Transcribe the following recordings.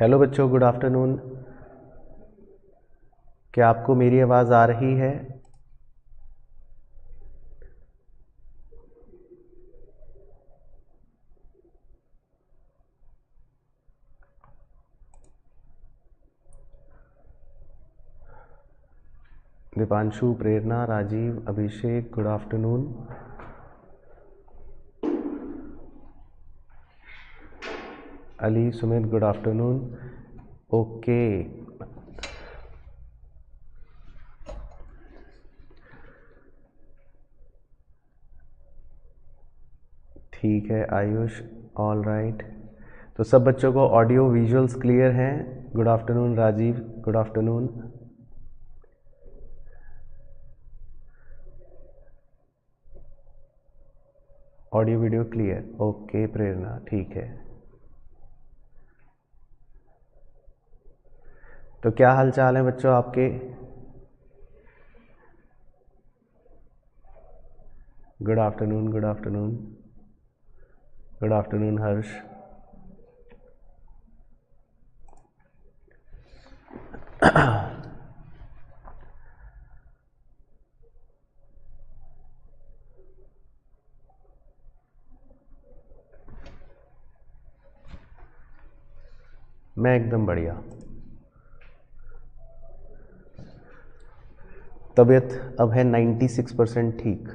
Hello बच्चों, good afternoon. क्या आपको मेरी आवाज़ आ रही है? Deepanshu, Prerna, Rajeev, Abhishek, good afternoon. Ali, Sumit, good afternoon. Okay, ठीक है आयुष, ऑल राइट। तो सब बच्चों को ऑडियो विजुअल्स क्लियर हैं? Good afternoon Rajeev, good afternoon. Audio video clear, okay Prerna, ठीक है। तो क्या हाल चाल है बच्चों आपके? Good afternoon, good afternoon, good afternoon Harsh. मैं एकदम बढ़िया। तबीयत अब है 96% ठीक,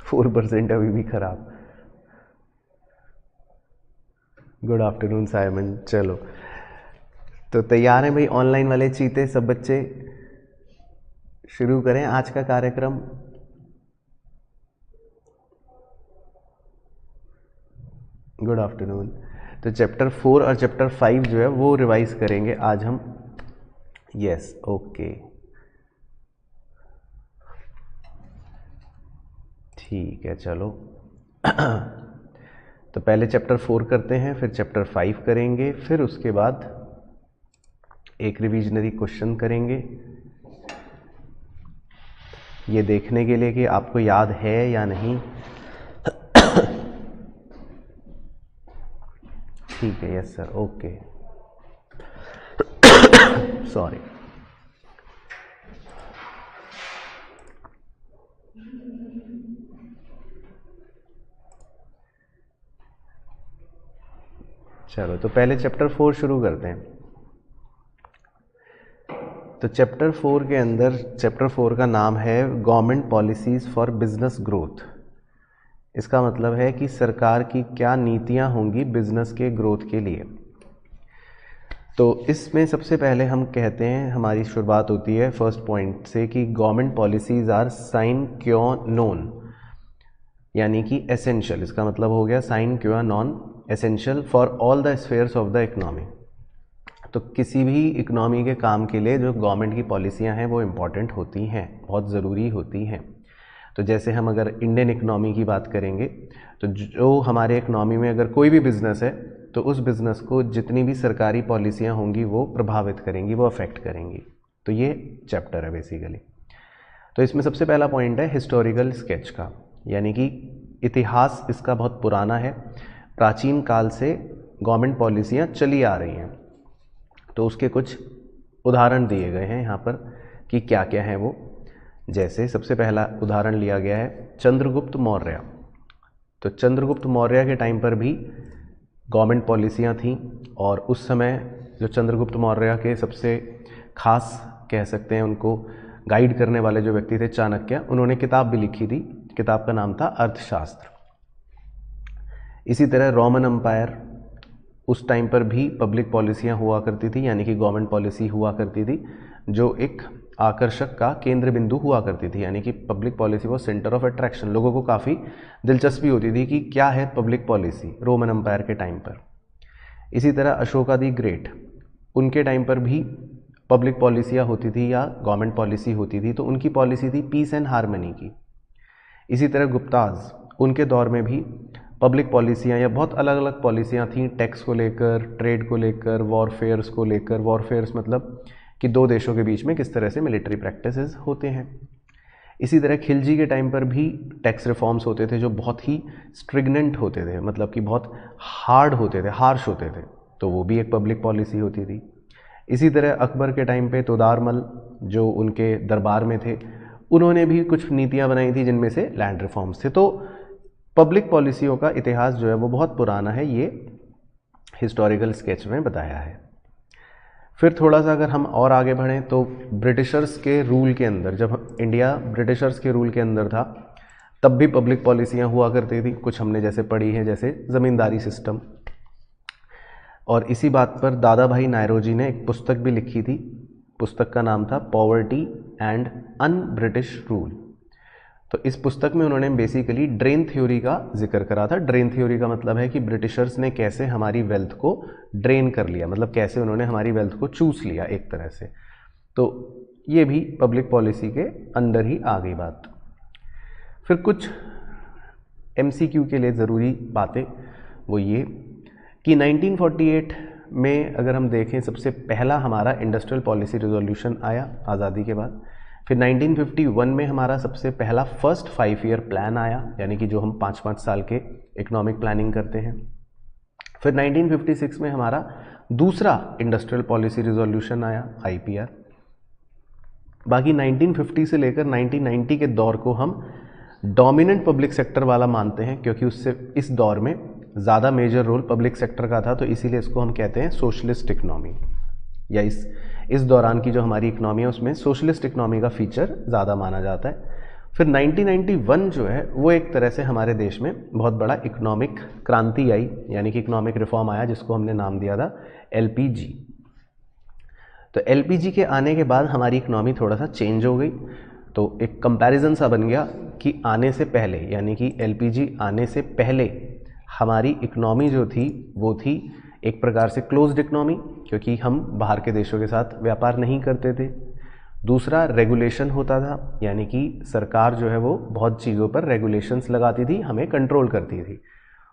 4% अभी भी खराब। Good afternoon Simon. चलो, तो तैयार हैं भाई ऑनलाइन वाले चीते सब बच्चे? शुरू करें आज का कार्यक्रम। Good afternoon. तो चैप्टर 4 और चैप्टर 5 जो है वो रिवाइज करेंगे आज हम। यस, ओके, ठीक है। चलो तो पहले चैप्टर 4 करते हैं, फिर चैप्टर 5 करेंगे, फिर उसके बाद एक रिविजनरी क्वेश्चन करेंगे, ये देखने के लिए कि आपको याद है या नहीं। ठीक है, यस सर, ओके, सॉरी। चलो, तो पहले चैप्टर 4 शुरू करते हैं। तो चैप्टर 4 के अंदर, चैप्टर 4 का नाम है government policies for business growth. इसका मतलब है कि सरकार की क्या नीतियां होंगी बिजनेस के ग्रोथ के लिए। तो इसमें सबसे पहले हम कहते हैं, हमारी शुरुआत होती है फर्स्ट पॉइंट से कि गवर्नमेंट पॉलिसीज़ आर साइन क्यों नॉन, यानी कि एसेंशियल। इसका मतलब हो गया साइन क्यों non essential for all the spheres of the economy. तो किसी भी इकोनॉमी के काम के लिए जो गवर्नमेंट की पॉलिसियां हैं वो इम्पॉर्टेंट होती हैं, बहुत ज़रूरी होती हैं। तो जैसे हम अगर इंडियन इकोनॉमी की बात करेंगे, तो जो हमारे इकोनॉमी में अगर कोई भी बिज़नेस है तो उस बिज़नेस को जितनी भी सरकारी पॉलिसियां होंगी वो प्रभावित करेंगी, वो अफेक्ट करेंगी। तो ये चैप्टर है बेसिकली। तो इसमें सबसे पहला पॉइंट है हिस्टोरिकल स्केच का, यानी कि इतिहास इसका बहुत पुराना है, प्राचीन काल से गवर्नमेंट पॉलिसियां चली आ रही हैं। तो उसके कुछ उदाहरण दिए गए हैं यहाँ पर कि क्या क्या है वो। जैसे सबसे पहला उदाहरण लिया गया है चंद्रगुप्त मौर्य। तो चंद्रगुप्त मौर्य के टाइम पर भी गवर्नमेंट पॉलिसियाँ थीं, और उस समय जो चंद्रगुप्त मौर्य के सबसे खास कह सकते हैं उनको गाइड करने वाले जो व्यक्ति थे, चाणक्य, उन्होंने किताब भी लिखी थी। किताब का नाम था अर्थशास्त्र। इसी तरह रोमन एम्पायर, उस टाइम पर भी पब्लिक पॉलिसियाँ हुआ करती थी, यानी कि गवर्नमेंट पॉलिसी हुआ करती थी जो एक आकर्षक का केंद्र बिंदु हुआ करती थी, यानी कि पब्लिक पॉलिसी वो सेंटर ऑफ अट्रैक्शन। लोगों को काफ़ी दिलचस्पी होती थी कि क्या है पब्लिक पॉलिसी रोमन एम्पायर के टाइम पर। इसी तरह अशोका दी ग्रेट, उनके टाइम पर भी पब्लिक पॉलिसियाँ होती थी या गवर्नमेंट पॉलिसी होती थी, तो उनकी पॉलिसी थी पीस एंड हारमनी की। इसी तरह गुप्ताज, उनके दौर में भी पब्लिक पॉलिसियाँ या बहुत अलग अलग पॉलिसियाँ थीं, टैक्स को लेकर, ट्रेड को लेकर, वॉरफेयर्स को लेकर। वॉरफेयर्स मतलब कि दो देशों के बीच में किस तरह से मिलिट्री प्रैक्टिसेस होते हैं। इसी तरह खिलजी के टाइम पर भी टैक्स रिफॉर्म्स होते थे जो बहुत ही स्ट्रिगनेंट होते थे, मतलब कि बहुत हार्ड होते थे, हार्श होते थे, तो वो भी एक पब्लिक पॉलिसी होती थी। इसी तरह अकबर के टाइम पे तोदारमल जो उनके दरबार में थे, उन्होंने भी कुछ नीतियाँ बनाई थी जिनमें से लैंड रिफॉर्म्स थे। तो पब्लिक पॉलिसियों का इतिहास जो है वो बहुत पुराना है, ये हिस्टोरिकल स्केच में बताया है। फिर थोड़ा सा अगर हम और आगे बढ़ें तो ब्रिटिशर्स के रूल के अंदर, जब इंडिया ब्रिटिशर्स के रूल के अंदर था तब भी पब्लिक पॉलिसियाँ हुआ करती थी। कुछ हमने जैसे पढ़ी हैं, जैसे ज़मींदारी सिस्टम। और इसी बात पर दादा भाई नायरोजी ने एक पुस्तक भी लिखी थी। पुस्तक का नाम था poverty and un British rule. तो इस पुस्तक में उन्होंने बेसिकली ड्रेन थ्योरी का जिक्र करा था। ड्रेन थ्योरी का मतलब है कि ब्रिटिशर्स ने कैसे हमारी वेल्थ को ड्रेन कर लिया, मतलब कैसे उन्होंने हमारी वेल्थ को चूस लिया एक तरह से। तो ये भी पब्लिक पॉलिसी के अंदर ही आ गई बात। फिर कुछ MCQ के लिए ज़रूरी बातें, वो ये कि 1948 में अगर हम देखें, सबसे पहला हमारा इंडस्ट्रियल पॉलिसी रिजोल्यूशन आया आज़ादी के बाद। फिर 1951 में हमारा सबसे पहला फर्स्ट 5 ईयर प्लान आया, यानी कि जो हम 5-5 साल के इकोनॉमिक प्लानिंग करते हैं। फिर 1956 में हमारा दूसरा इंडस्ट्रियल पॉलिसी रिजोल्यूशन आया, IPR। बाकी 1950 से लेकर 1990 के दौर को हम डोमिनेंट पब्लिक सेक्टर वाला मानते हैं, क्योंकि उससे इस दौर में ज़्यादा मेजर रोल पब्लिक सेक्टर का था, तो इसीलिए इसको हम कहते हैं सोशलिस्ट इकनॉमी। या इस दौरान की जो हमारी इकनॉमी है उसमें सोशलिस्ट इकनॉमी का फीचर ज़्यादा माना जाता है। फिर 1991 जो है वो एक तरह से हमारे देश में बहुत बड़ा इकोनॉमिक क्रांति आई, यानी कि इकोनॉमिक रिफॉर्म आया, जिसको हमने नाम दिया था LPG। तो LPG के आने के बाद हमारी इकनॉमी थोड़ा सा चेंज हो गई। तो एक कंपैरिजन सा बन गया कि आने से पहले, यानी कि LPG आने से पहले हमारी इकनॉमी जो थी वो थी एक प्रकार से क्लोज्ड इकनॉमी, क्योंकि हम बाहर के देशों के साथ व्यापार नहीं करते थे। दूसरा, रेगुलेशन होता था, यानी कि सरकार जो है वो बहुत चीज़ों पर रेगुलेशंस लगाती थी, हमें कंट्रोल करती थी।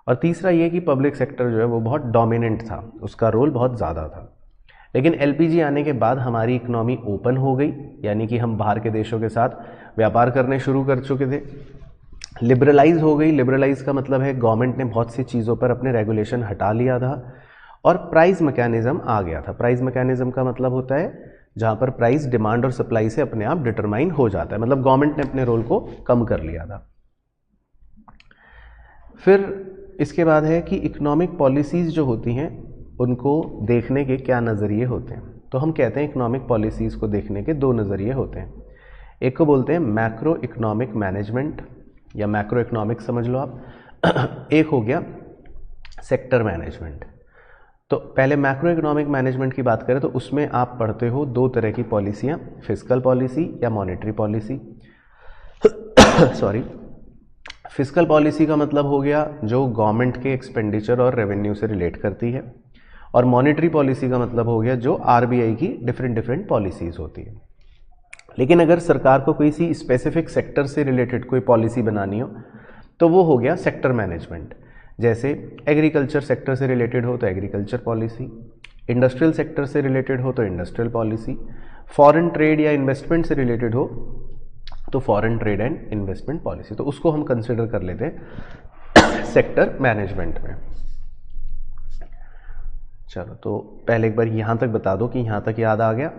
और तीसरा ये कि पब्लिक सेक्टर जो है वो बहुत डोमिनेंट था, उसका रोल बहुत ज़्यादा था। लेकिन LPG आने के बाद हमारी इकनॉमी ओपन हो गई, यानी कि हम बाहर के देशों के साथ व्यापार करने शुरू कर चुके थे। लिबरलाइज हो गई। लिबरलाइज का मतलब है गवर्नमेंट ने बहुत सी चीज़ों पर अपने रेगुलेशन हटा लिया था और प्राइस मैकेनिज्म आ गया था। प्राइस मैकेनिज्म का मतलब होता है जहाँ पर प्राइस डिमांड और सप्लाई से अपने आप डिटरमाइन हो जाता है, मतलब गवर्नमेंट ने अपने रोल को कम कर लिया था। फिर इसके बाद है कि इकोनॉमिक पॉलिसीज़ जो होती हैं उनको देखने के क्या नज़रिए होते हैं। तो हम कहते हैं इकोनॉमिक पॉलिसीज़ को देखने के दो नज़रिए होते हैं। एक को बोलते हैं मैक्रो इकोनॉमिक मैनेजमेंट या मैक्रो इकोनॉमिक समझ लो आप। एक हो गया सेक्टर मैनेजमेंट। तो पहले मैक्रो इकोनॉमिक मैनेजमेंट की बात करें तो उसमें आप पढ़ते हो दो तरह की पॉलिसियाँ, फिस्कल पॉलिसी या monetary policy. Sorry, fiscal policy का मतलब हो गया जो गवर्नमेंट के एक्सपेंडिचर और रेवेन्यू से रिलेट करती है, और मॉनेटरी पॉलिसी का मतलब हो गया जो RBI की डिफरेंट पॉलिसीज़ होती है। लेकिन अगर सरकार को किसी स्पेसिफिक सेक्टर से रिलेटेड कोई पॉलिसी बनानी हो तो वो हो गया सेक्टर मैनेजमेंट। जैसे एग्रीकल्चर सेक्टर से रिलेटेड हो तो एग्रीकल्चर पॉलिसी, इंडस्ट्रियल सेक्टर से रिलेटेड हो तो इंडस्ट्रियल पॉलिसी, फॉरेन ट्रेड या इन्वेस्टमेंट से रिलेटेड हो तो foreign trade and investment policy. तो उसको हम कंसिडर कर लेते हैं सेक्टर मैनेजमेंट में। चलो, तो पहले एक बार यहाँ तक बता दो कि यहाँ तक याद आ गया,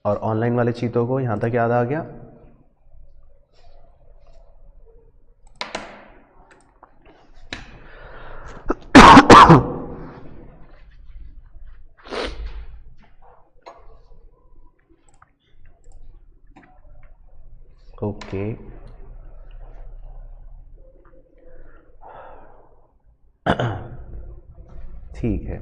और ऑनलाइन वाले चीज़ों को यहाँ तक याद आ गया। ओके, ठीक है।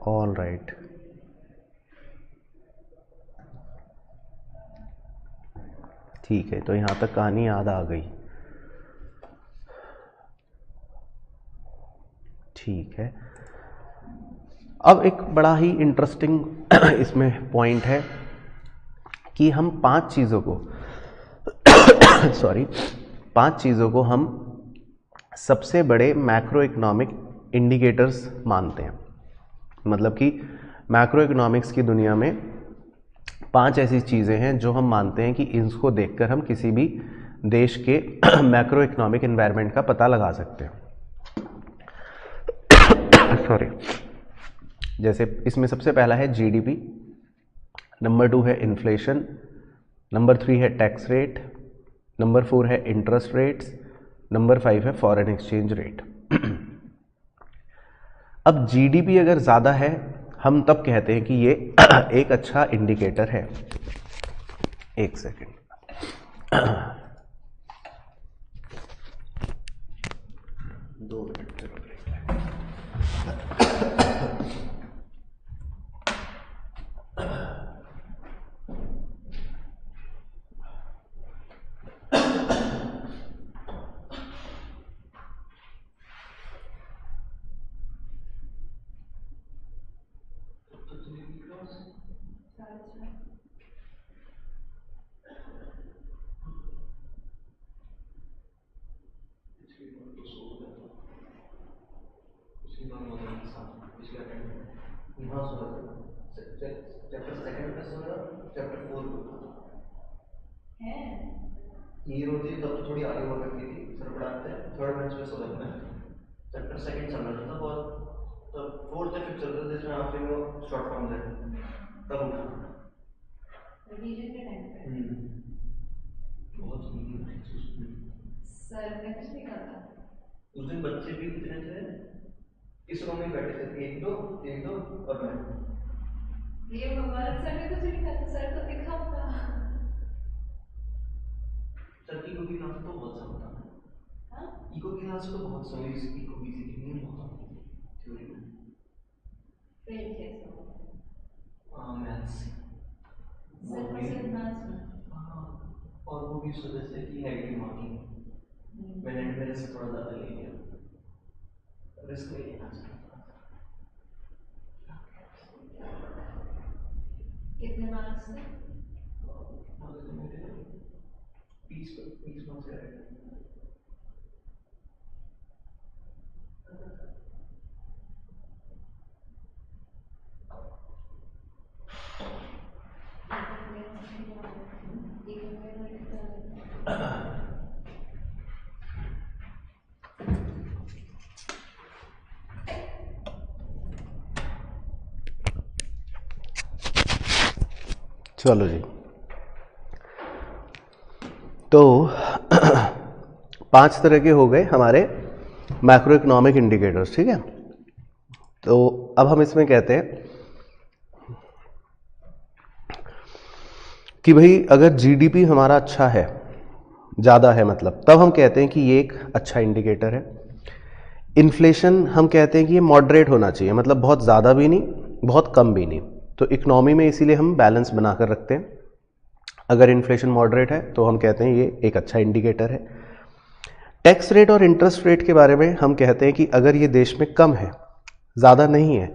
ऑल राइट, ठीक है। तो यहाँ तक कहानी याद आ गई, ठीक है। अब एक बड़ा ही इंटरेस्टिंग इसमें पॉइंट है कि हम पांच चीज़ों को हम सबसे बड़े मैक्रो इकोनॉमिक इंडिकेटर्स मानते हैं। मतलब कि मैक्रो इकोनॉमिक्स की दुनिया में 5 ऐसी चीज़ें हैं जो हम मानते हैं कि इनको देखकर हम किसी भी देश के मैक्रो इकोनॉमिक एनवायरनमेंट का पता लगा सकते हैं। सॉरी। जैसे इसमें सबसे पहला है जीडीपी, नंबर 2 है इन्फ्लेशन, नंबर 3 है टैक्स रेट, नंबर 4 है इंटरेस्ट रेट्स, नंबर 5 है फॉरेन एक्सचेंज रेट। अब जीडीपी अगर ज़्यादा है हम तब कहते हैं कि ये एक अच्छा इंडिकेटर है। एक सेकेंड। दो मिनट। ईयर होती है तब तो थोड़ी आगे हुआ करती थी, सर पढ़ाते हैं थर्ड बेंच पे सो जाते हैं। चैप्टर सेकंड चल रहा था बहुत, तब फोर्थ या फिफ्थ चल रहा था जिसमें आप लोग शॉर्ट फॉर्म थे तब उठा रिवीजन के टाइम पे बहुत सर ने कुछ नहीं कहा था। उस दिन बच्चे भी कितने थे इस रूम में बैठे थे, एक दो और मैं। ये भगवान सर ने कुछ नहीं कहा था, सर तो दिखा था सर की को क्लास तो बहुत सा होता है। हां इको क्लास तो बहुत सही इको बेसिकली नहीं होता थ्योरी में। फिर कैसे होता मैथ्स वो भी मैथ्स में और वो भी इस वजह से कि नेगेटिव मार्किंग मैंने मेरे से थोड़ा ज़्यादा ले लिया, रिस्क ले लिया। कितने मार्क्स थे? 20 मार्क्स है। चलो जी, तो 5 तरह के हो गए हमारे मैक्रो इकोनॉमिक इंडिकेटर्स, ठीक है। तो अब हम इसमें कहते हैं कि भाई अगर जीडीपी हमारा अच्छा है, ज़्यादा है मतलब, तब हम कहते हैं कि ये एक अच्छा इंडिकेटर है। इन्फ्लेशन हम कहते हैं कि ये मॉडरेट होना चाहिए, मतलब बहुत ज़्यादा भी नहीं बहुत कम भी नहीं। तो इकोनॉमी में इसीलिए हम बैलेंस बनाकर रखते हैं। अगर इन्फ्लेशन मॉडरेट है तो हम कहते हैं ये एक अच्छा इंडिकेटर है। टैक्स रेट और इंटरेस्ट रेट के बारे में हम कहते हैं कि अगर ये देश में कम है, ज़्यादा नहीं है,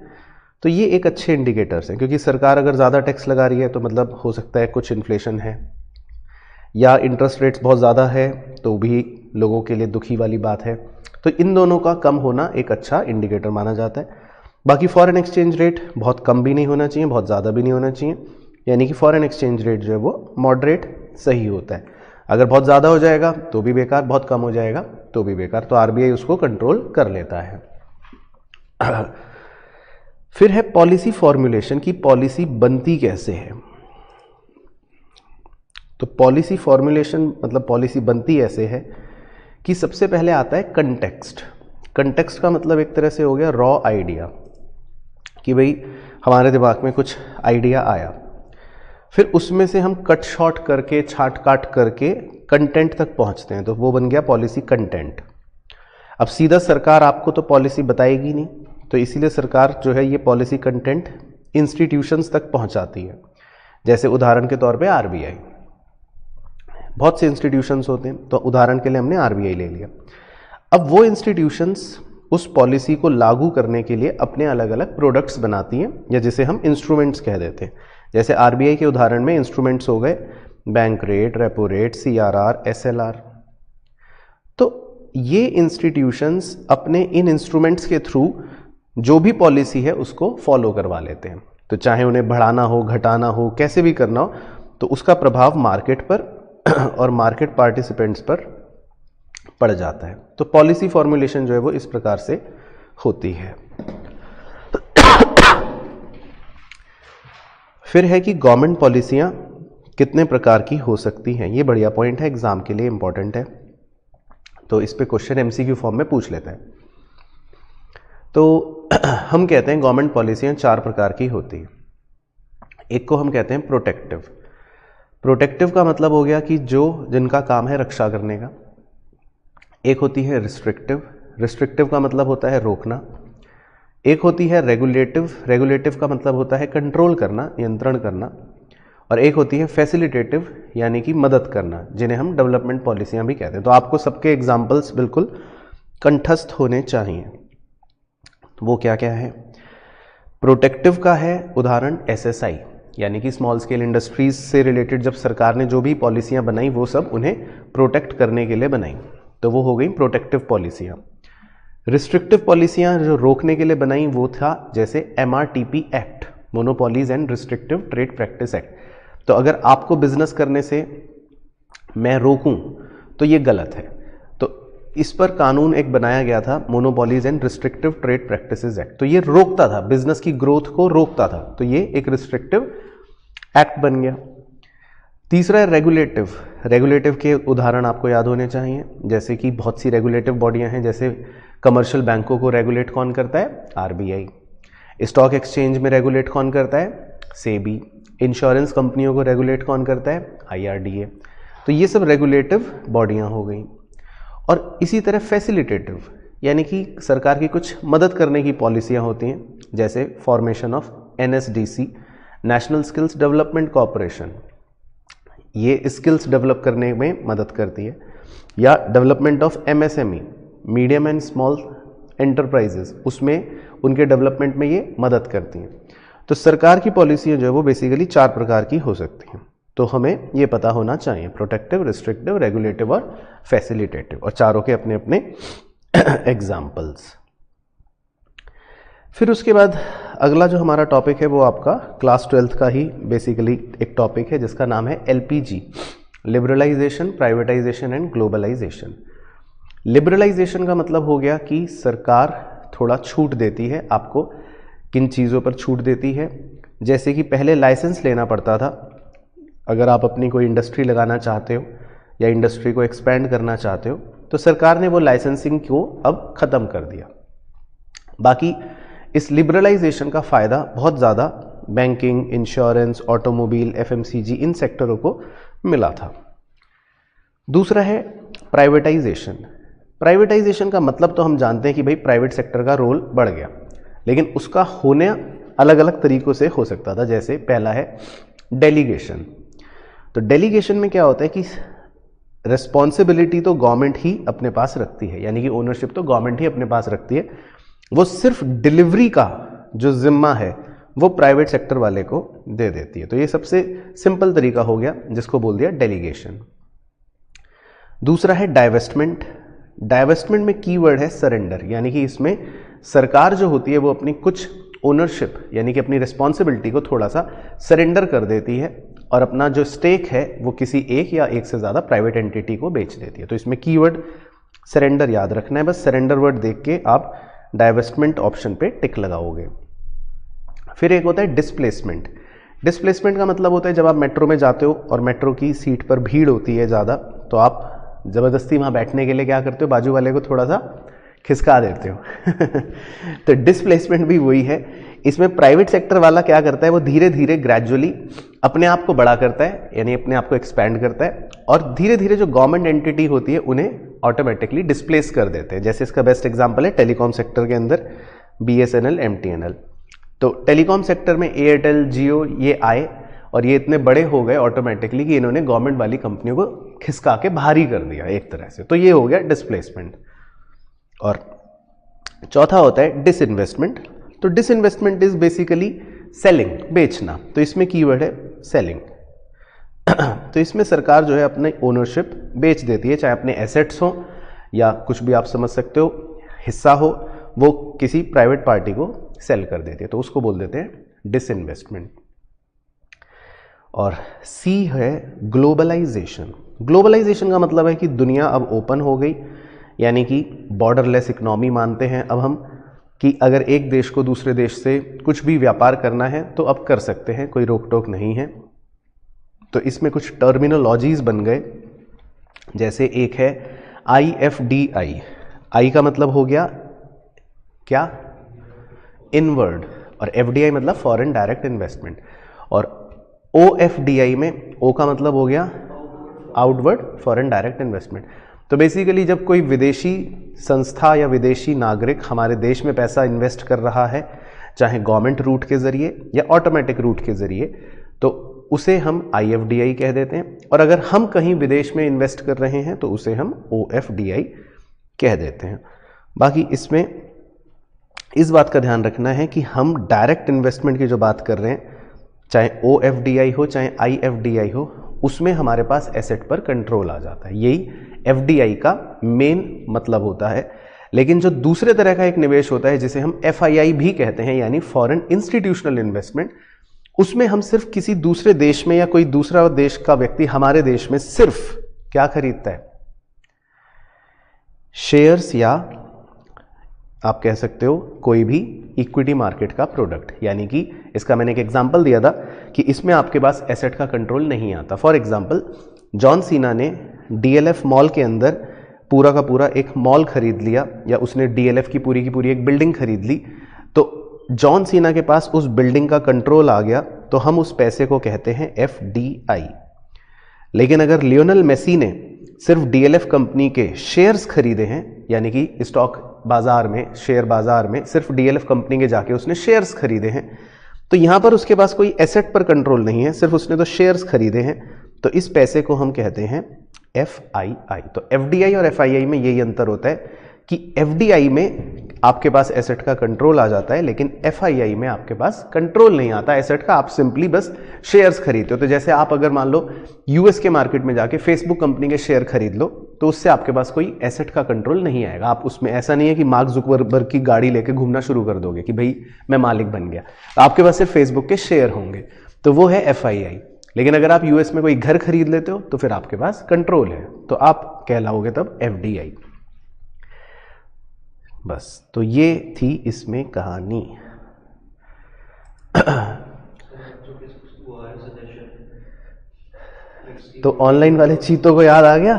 तो ये एक अच्छे इंडिकेटर्स हैं, क्योंकि सरकार अगर ज़्यादा टैक्स लगा रही है तो मतलब हो सकता है कुछ इन्फ्लेशन है, या इंटरेस्ट रेट्स बहुत ज़्यादा है तो भी लोगों के लिए दुखी वाली बात है। तो इन दोनों का कम होना एक अच्छा इंडिकेटर माना जाता है। बाकी फॉरेन एक्सचेंज रेट बहुत कम भी नहीं होना चाहिए, बहुत ज़्यादा भी नहीं होना चाहिए, यानी कि फॉरेन एक्सचेंज रेट जो है वो मॉडरेट सही होता है। अगर बहुत ज़्यादा हो जाएगा तो भी बेकार, बहुत कम हो जाएगा तो भी बेकार, तो आरबीआई उसको कंट्रोल कर लेता है। फिर है पॉलिसी फॉर्मुलेशन, की पॉलिसी बनती कैसे है। तो पॉलिसी फॉर्मुलेशन मतलब पॉलिसी बनती ऐसे है कि सबसे पहले आता है कंटेक्स्ट। कंटेक्स्ट का मतलब एक तरह से हो गया रॉ आइडिया, कि भाई हमारे दिमाग में कुछ आइडिया आया, फिर उसमें से हम कट शॉर्ट करके छाट काट करके कंटेंट तक पहुंचते हैं, तो वो बन गया पॉलिसी कंटेंट। अब सीधा सरकार आपको तो पॉलिसी बताएगी नहीं, तो इसीलिए सरकार जो है ये पॉलिसी कंटेंट इंस्टीट्यूशंस तक पहुंचाती है। जैसे उदाहरण के तौर पे आरबीआई, बहुत से इंस्टीट्यूशंस होते हैं, तो उदाहरण के लिए हमने आरबीआई ले लिया। अब वो इंस्टीट्यूशंस उस पॉलिसी को लागू करने के लिए अपने अलग अलग प्रोडक्ट्स बनाती हैं, या जिसे हम इंस्ट्रूमेंट्स कह देते हैं। जैसे आरबीआई के उदाहरण में इंस्ट्रूमेंट्स हो गए bank rate, repo rate, CRR, SLR. तो ये इंस्टीट्यूशंस अपने इन इंस्ट्रूमेंट्स के थ्रू जो भी पॉलिसी है उसको फॉलो करवा लेते हैं। तो चाहे उन्हें बढ़ाना हो, घटाना हो, कैसे भी करना हो, तो उसका प्रभाव मार्केट पर और मार्केट पार्टिसिपेंट्स पर पड़ जाता है। तो पॉलिसी फॉर्मुलेशन जो है वो इस प्रकार से होती है। फिर है कि गवर्नमेंट पॉलिसियां कितने प्रकार की हो सकती हैं। ये बढ़िया पॉइंट है, एग्जाम के लिए इंपॉर्टेंट है, तो इस पे क्वेश्चन एमसीक्यू फॉर्म में पूछ लेते हैं। तो हम कहते हैं गवर्नमेंट पॉलिसियां 4 प्रकार की होती है। एक को हम कहते हैं प्रोटेक्टिव। प्रोटेक्टिव का मतलब हो गया कि जिनका काम है रक्षा करने का। एक होती है रिस्ट्रिक्टिव। रिस्ट्रिक्टिव का मतलब होता है रोकना। एक होती है रेगुलेटिव। रेगुलेटिव का मतलब होता है कंट्रोल करना, नियंत्रण करना। और एक होती है फैसिलिटेटिव, यानी कि मदद करना, जिन्हें हम डेवलपमेंट पॉलिसियां भी कहते हैं। तो आपको सबके एग्जाम्पल्स बिल्कुल कंठस्थ होने चाहिए। वो क्या क्या है? प्रोटेक्टिव का है उदाहरण एसएसआई, यानी कि स्मॉल स्केल इंडस्ट्रीज से रिलेटेड जब सरकार ने जो भी पॉलिसियां बनाई वो सब उन्हें प्रोटेक्ट करने के लिए बनाई, तो वो हो गई प्रोटेक्टिव पॉलिसियां। रिस्ट्रिक्टिव पॉलिसियां जो रोकने के लिए बनाई वो था जैसे MRTP act, monopolies and restrictive trade practice act. तो अगर आपको बिजनेस करने से मैं रोकूं तो ये गलत है, तो इस पर कानून एक बनाया गया था, monopolies and restrictive trade practices act. तो ये रोकता था, बिजनेस की ग्रोथ को रोकता था, तो ये एक रिस्ट्रिक्टिव एक्ट बन गया। तीसरा है रेगुलेटिव। रेगुलेटिव के उदाहरण आपको याद होने चाहिए, जैसे कि बहुत सी रेगुलेटिव बॉडियां हैं, जैसे कमर्शियल बैंकों को रेगुलेट कौन करता है? RBI। स्टॉक एक्सचेंज में रेगुलेट कौन करता है? सेबी। इंश्योरेंस कंपनियों को रेगुलेट कौन करता है? IRDA। तो ये सब रेगुलेटिव बॉडियां हो गई। और इसी तरह फैसिलिटेटिव, यानी कि सरकार की कुछ मदद करने की पॉलिसियां होती हैं, जैसे formation of NSDC, national skills development corporation, ये स्किल्स डेवलप करने में मदद करती है। या development of MSME, medium and small enterprises, उसमें उनके डेवलपमेंट में ये मदद करती हैं। तो सरकार की पॉलिसियां जो है वो बेसिकली 4 प्रकार की हो सकती हैं, तो हमें ये पता होना चाहिए, प्रोटेक्टिव, रिस्ट्रिक्टिव, रेगुलेटिव और फैसिलिटेटिव, और चारों के अपने अपने एग्जाम्पल्स। फिर उसके बाद अगला जो हमारा टॉपिक है वो आपका क्लास 12th का ही बेसिकली एक टॉपिक है, जिसका नाम है LPG, liberalisation, privatisation and globalisation. Liberalisation का मतलब हो गया कि सरकार थोड़ा छूट देती है आपको, किन चीज़ों पर छूट देती है, जैसे कि पहले लाइसेंस लेना पड़ता था। अगर आप अपनी कोई इंडस्ट्री लगाना चाहते हो या इंडस्ट्री को एक्सपेंड करना चाहते हो, तो सरकार ने वो लाइसेंसिंग को अब ख़त्म कर दिया। बाकी इस लिबरलाइजेशन का फ़ायदा बहुत ज़्यादा बैंकिंग, इंश्योरेंस, ऑटोमोबाइल, FMCG इन सेक्टरों को मिला था। दूसरा है प्राइवेटाइजेशन। प्राइवेटाइजेशन का मतलब तो हम जानते हैं कि भाई प्राइवेट सेक्टर का रोल बढ़ गया, लेकिन उसका होने अलग अलग तरीकों से हो सकता था। जैसे पहला है डेलीगेशन। तो डेलीगेशन में क्या होता है कि रिस्पॉन्सिबिलिटी तो गवर्नमेंट ही अपने पास रखती है, यानी कि ओनरशिप तो गवर्नमेंट ही अपने पास रखती है, वो सिर्फ डिलीवरी का जो जिम्मा है वो प्राइवेट सेक्टर वाले को दे देती है। तो ये सबसे सिंपल तरीका हो गया, जिसको बोल दिया डेलीगेशन। दूसरा है डाइवेस्टमेंट। डाइवेस्टमेंट में कीवर्ड है सरेंडर, यानी कि इसमें सरकार जो होती है वो अपनी कुछ ओनरशिप यानी कि अपनी रिस्पॉन्सिबिलिटी को थोड़ा सा सरेंडर कर देती है और अपना जो स्टेक है वो किसी एक या एक से ज़्यादा प्राइवेट एंटिटी को बेच देती है। तो इसमें कीवर्ड सरेंडर याद रखना है, बस सरेंडर वर्ड देख के आप डाइवेस्टमेंट ऑप्शन पे टिक लगाओगे। फिर एक होता है डिस्प्लेसमेंट। डिस्प्लेसमेंट का मतलब होता है जब आप मेट्रो में जाते हो और मेट्रो की सीट पर भीड़ होती है ज़्यादा, तो आप ज़बरदस्ती वहाँ बैठने के लिए क्या करते हो, बाजू वाले को थोड़ा सा खिसका देते हो तो डिस्प्लेसमेंट भी वही है। इसमें प्राइवेट सेक्टर वाला क्या करता है, वो धीरे धीरे ग्रेजुअली अपने आप को बड़ा करता है, यानी अपने आप को एक्सपैंड करता है, और धीरे धीरे जो गवर्नमेंट एंटिटी होती है उन्हें ऑटोमेटिकली डिस्प्लेस कर देते हैं। जैसे इसका बेस्ट एग्जांपल है टेलीकॉम सेक्टर के अंदर BSNL, MTNL। तो टेलीकॉम सेक्टर में एयरटेल, जियो ये आए और ये इतने बड़े हो गए ऑटोमेटिकली कि इन्होंने गवर्नमेंट वाली कंपनियों को खिसका के भारी कर दिया एक तरह से। तो ये हो गया डिस्प्लेसमेंट। और चौथा होता है डिसइन्वेस्टमेंट। तो डिसइन्वेस्टमेंट इज बेसिकली सेलिंग, बेचना। तो इसमें कीवर्ड है सेलिंग तो इसमें सरकार जो है अपनी ओनरशिप बेच देती है, चाहे अपने एसेट्स हो या कुछ भी आप समझ सकते हो, हिस्सा हो, वो किसी प्राइवेट पार्टी को सेल कर देती है, तो उसको बोल देते हैं डिसइन्वेस्टमेंट। और सी है ग्लोबलाइजेशन। ग्लोबलाइजेशन का मतलब है कि दुनिया अब ओपन हो गई, यानी कि बॉर्डरलेस इकोनॉमी मानते हैं अब हम, कि अगर एक देश को दूसरे देश से कुछ भी व्यापार करना है तो अब कर सकते हैं, कोई रोक टोक नहीं है। तो इसमें कुछ टर्मिनोलॉजीज बन गए, जैसे एक है IFDI। आई का मतलब हो गया क्या, इनवर्ड, और FDI मतलब फॉरेन डायरेक्ट इन्वेस्टमेंट, और OFDI में O का मतलब हो गया आउटवर्ड, फॉरेन डायरेक्ट इन्वेस्टमेंट। तो बेसिकली जब कोई विदेशी संस्था या विदेशी नागरिक हमारे देश में पैसा इन्वेस्ट कर रहा है, चाहे गवर्नमेंट रूट के जरिए या ऑटोमेटिक रूट के जरिए, तो उसे हम IFDI कह देते हैं। और अगर हम कहीं विदेश में इन्वेस्ट कर रहे हैं तो उसे हम OFDI कह देते हैं। बाकी इसमें इस बात का ध्यान रखना है कि हम डायरेक्ट इन्वेस्टमेंट की जो बात कर रहे हैं, चाहे OFDI हो चाहे IFDI हो, उसमें हमारे पास एसेट पर कंट्रोल आ जाता है। यही FDI का मेन मतलब होता है। लेकिन जो दूसरे तरह का एक निवेश होता है जिसे हम FII भी कहते हैं, यानी फॉरेन इंस्टीट्यूशनल इन्वेस्टमेंट, उसमें हम सिर्फ किसी दूसरे देश में या कोई दूसरा देश का व्यक्ति हमारे देश में सिर्फ क्या खरीदता है, शेयर्स, या आप कह सकते हो कोई भी इक्विटी मार्केट का प्रोडक्ट। यानी कि इसका मैंने एक एग्जांपल दिया था कि इसमें आपके पास एसेट का कंट्रोल नहीं आता। फॉर एग्जांपल, जॉन सीना ने DLF मॉल के अंदर पूरा का पूरा एक मॉल खरीद लिया, या उसने DLF की पूरी एक बिल्डिंग खरीद ली, तो जॉन सीना के पास उस बिल्डिंग का कंट्रोल आ गया, तो हम उस पैसे को कहते हैं FDI। लेकिन अगर लियोनेल मेसी ने सिर्फ DLF कंपनी के शेयर्स खरीदे हैं, यानी कि स्टॉक बाजार में, शेयर बाजार में सिर्फ DLF कंपनी के जाके उसने शेयर्स खरीदे हैं, तो यहां पर उसके पास कोई एसेट पर कंट्रोल नहीं है, सिर्फ उसने तो शेयर्स खरीदे हैं, तो इस पैसे को हम कहते हैं FII। तो FDI और FII में यही अंतर होता है कि FDI में आपके पास एसेट का कंट्रोल आ जाता है, लेकिन FII में आपके पास कंट्रोल नहीं आता एसेट का, आप सिंपली बस शेयर्स खरीदते हो। तो जैसे आप अगर मान लो US के मार्केट में जाके फेसबुक कंपनी के शेयर खरीद लो, तो उससे आपके पास कोई एसेट का कंट्रोल नहीं आएगा। आप उसमें ऐसा नहीं है कि मार्क जुकरबर्ग की गाड़ी लेके घूमना शुरू कर दोगे कि भाई मैं मालिक बन गया, आपके पास सिर्फ फेसबुक के शेयर होंगे, तो वो है FII। लेकिन अगर आप US में कोई घर खरीद लेते हो तो फिर आपके पास कंट्रोल है, तो आप कहलाओगे तब FDI। बस, तो ये थी इसमें कहानी। तो ऑनलाइन वाले चीतों को याद आ गया,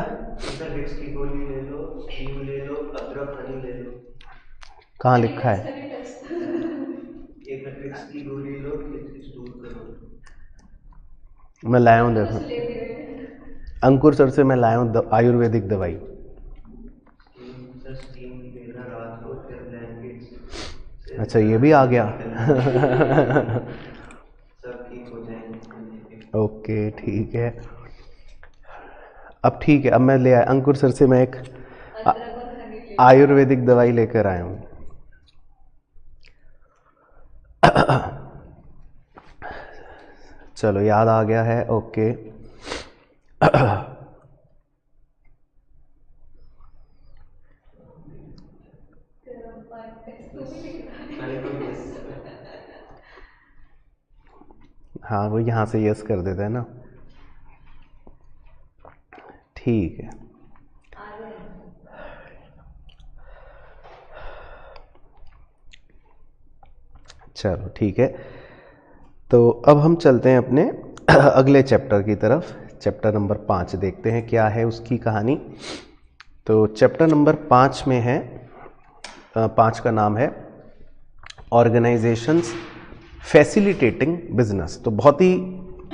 कहाँ लिखा है? मैं लाया हूँ, देखो अंकुर सर से मैं लाया हूँ आयुर्वेदिक दवाई। अच्छा, ये भी आ गया। ओके, ठीक है। अब ठीक है, अब मैं ले आया अंकुर सर से, मैं एक आयुर्वेदिक दवाई लेकर आया हूँ। चलो, याद आ गया है, ओके। हाँ, वो यहाँ से यस कर देता है ना, ठीक है। चलो ठीक है, तो अब हम चलते हैं अपने अगले चैप्टर की तरफ। चैप्टर नंबर 5 देखते हैं क्या है उसकी कहानी। तो चैप्टर नंबर 5 में है, 5 का नाम है ऑर्गेनाइजेशंस फैसिलिटेटिंग बिजनेस। तो बहुत ही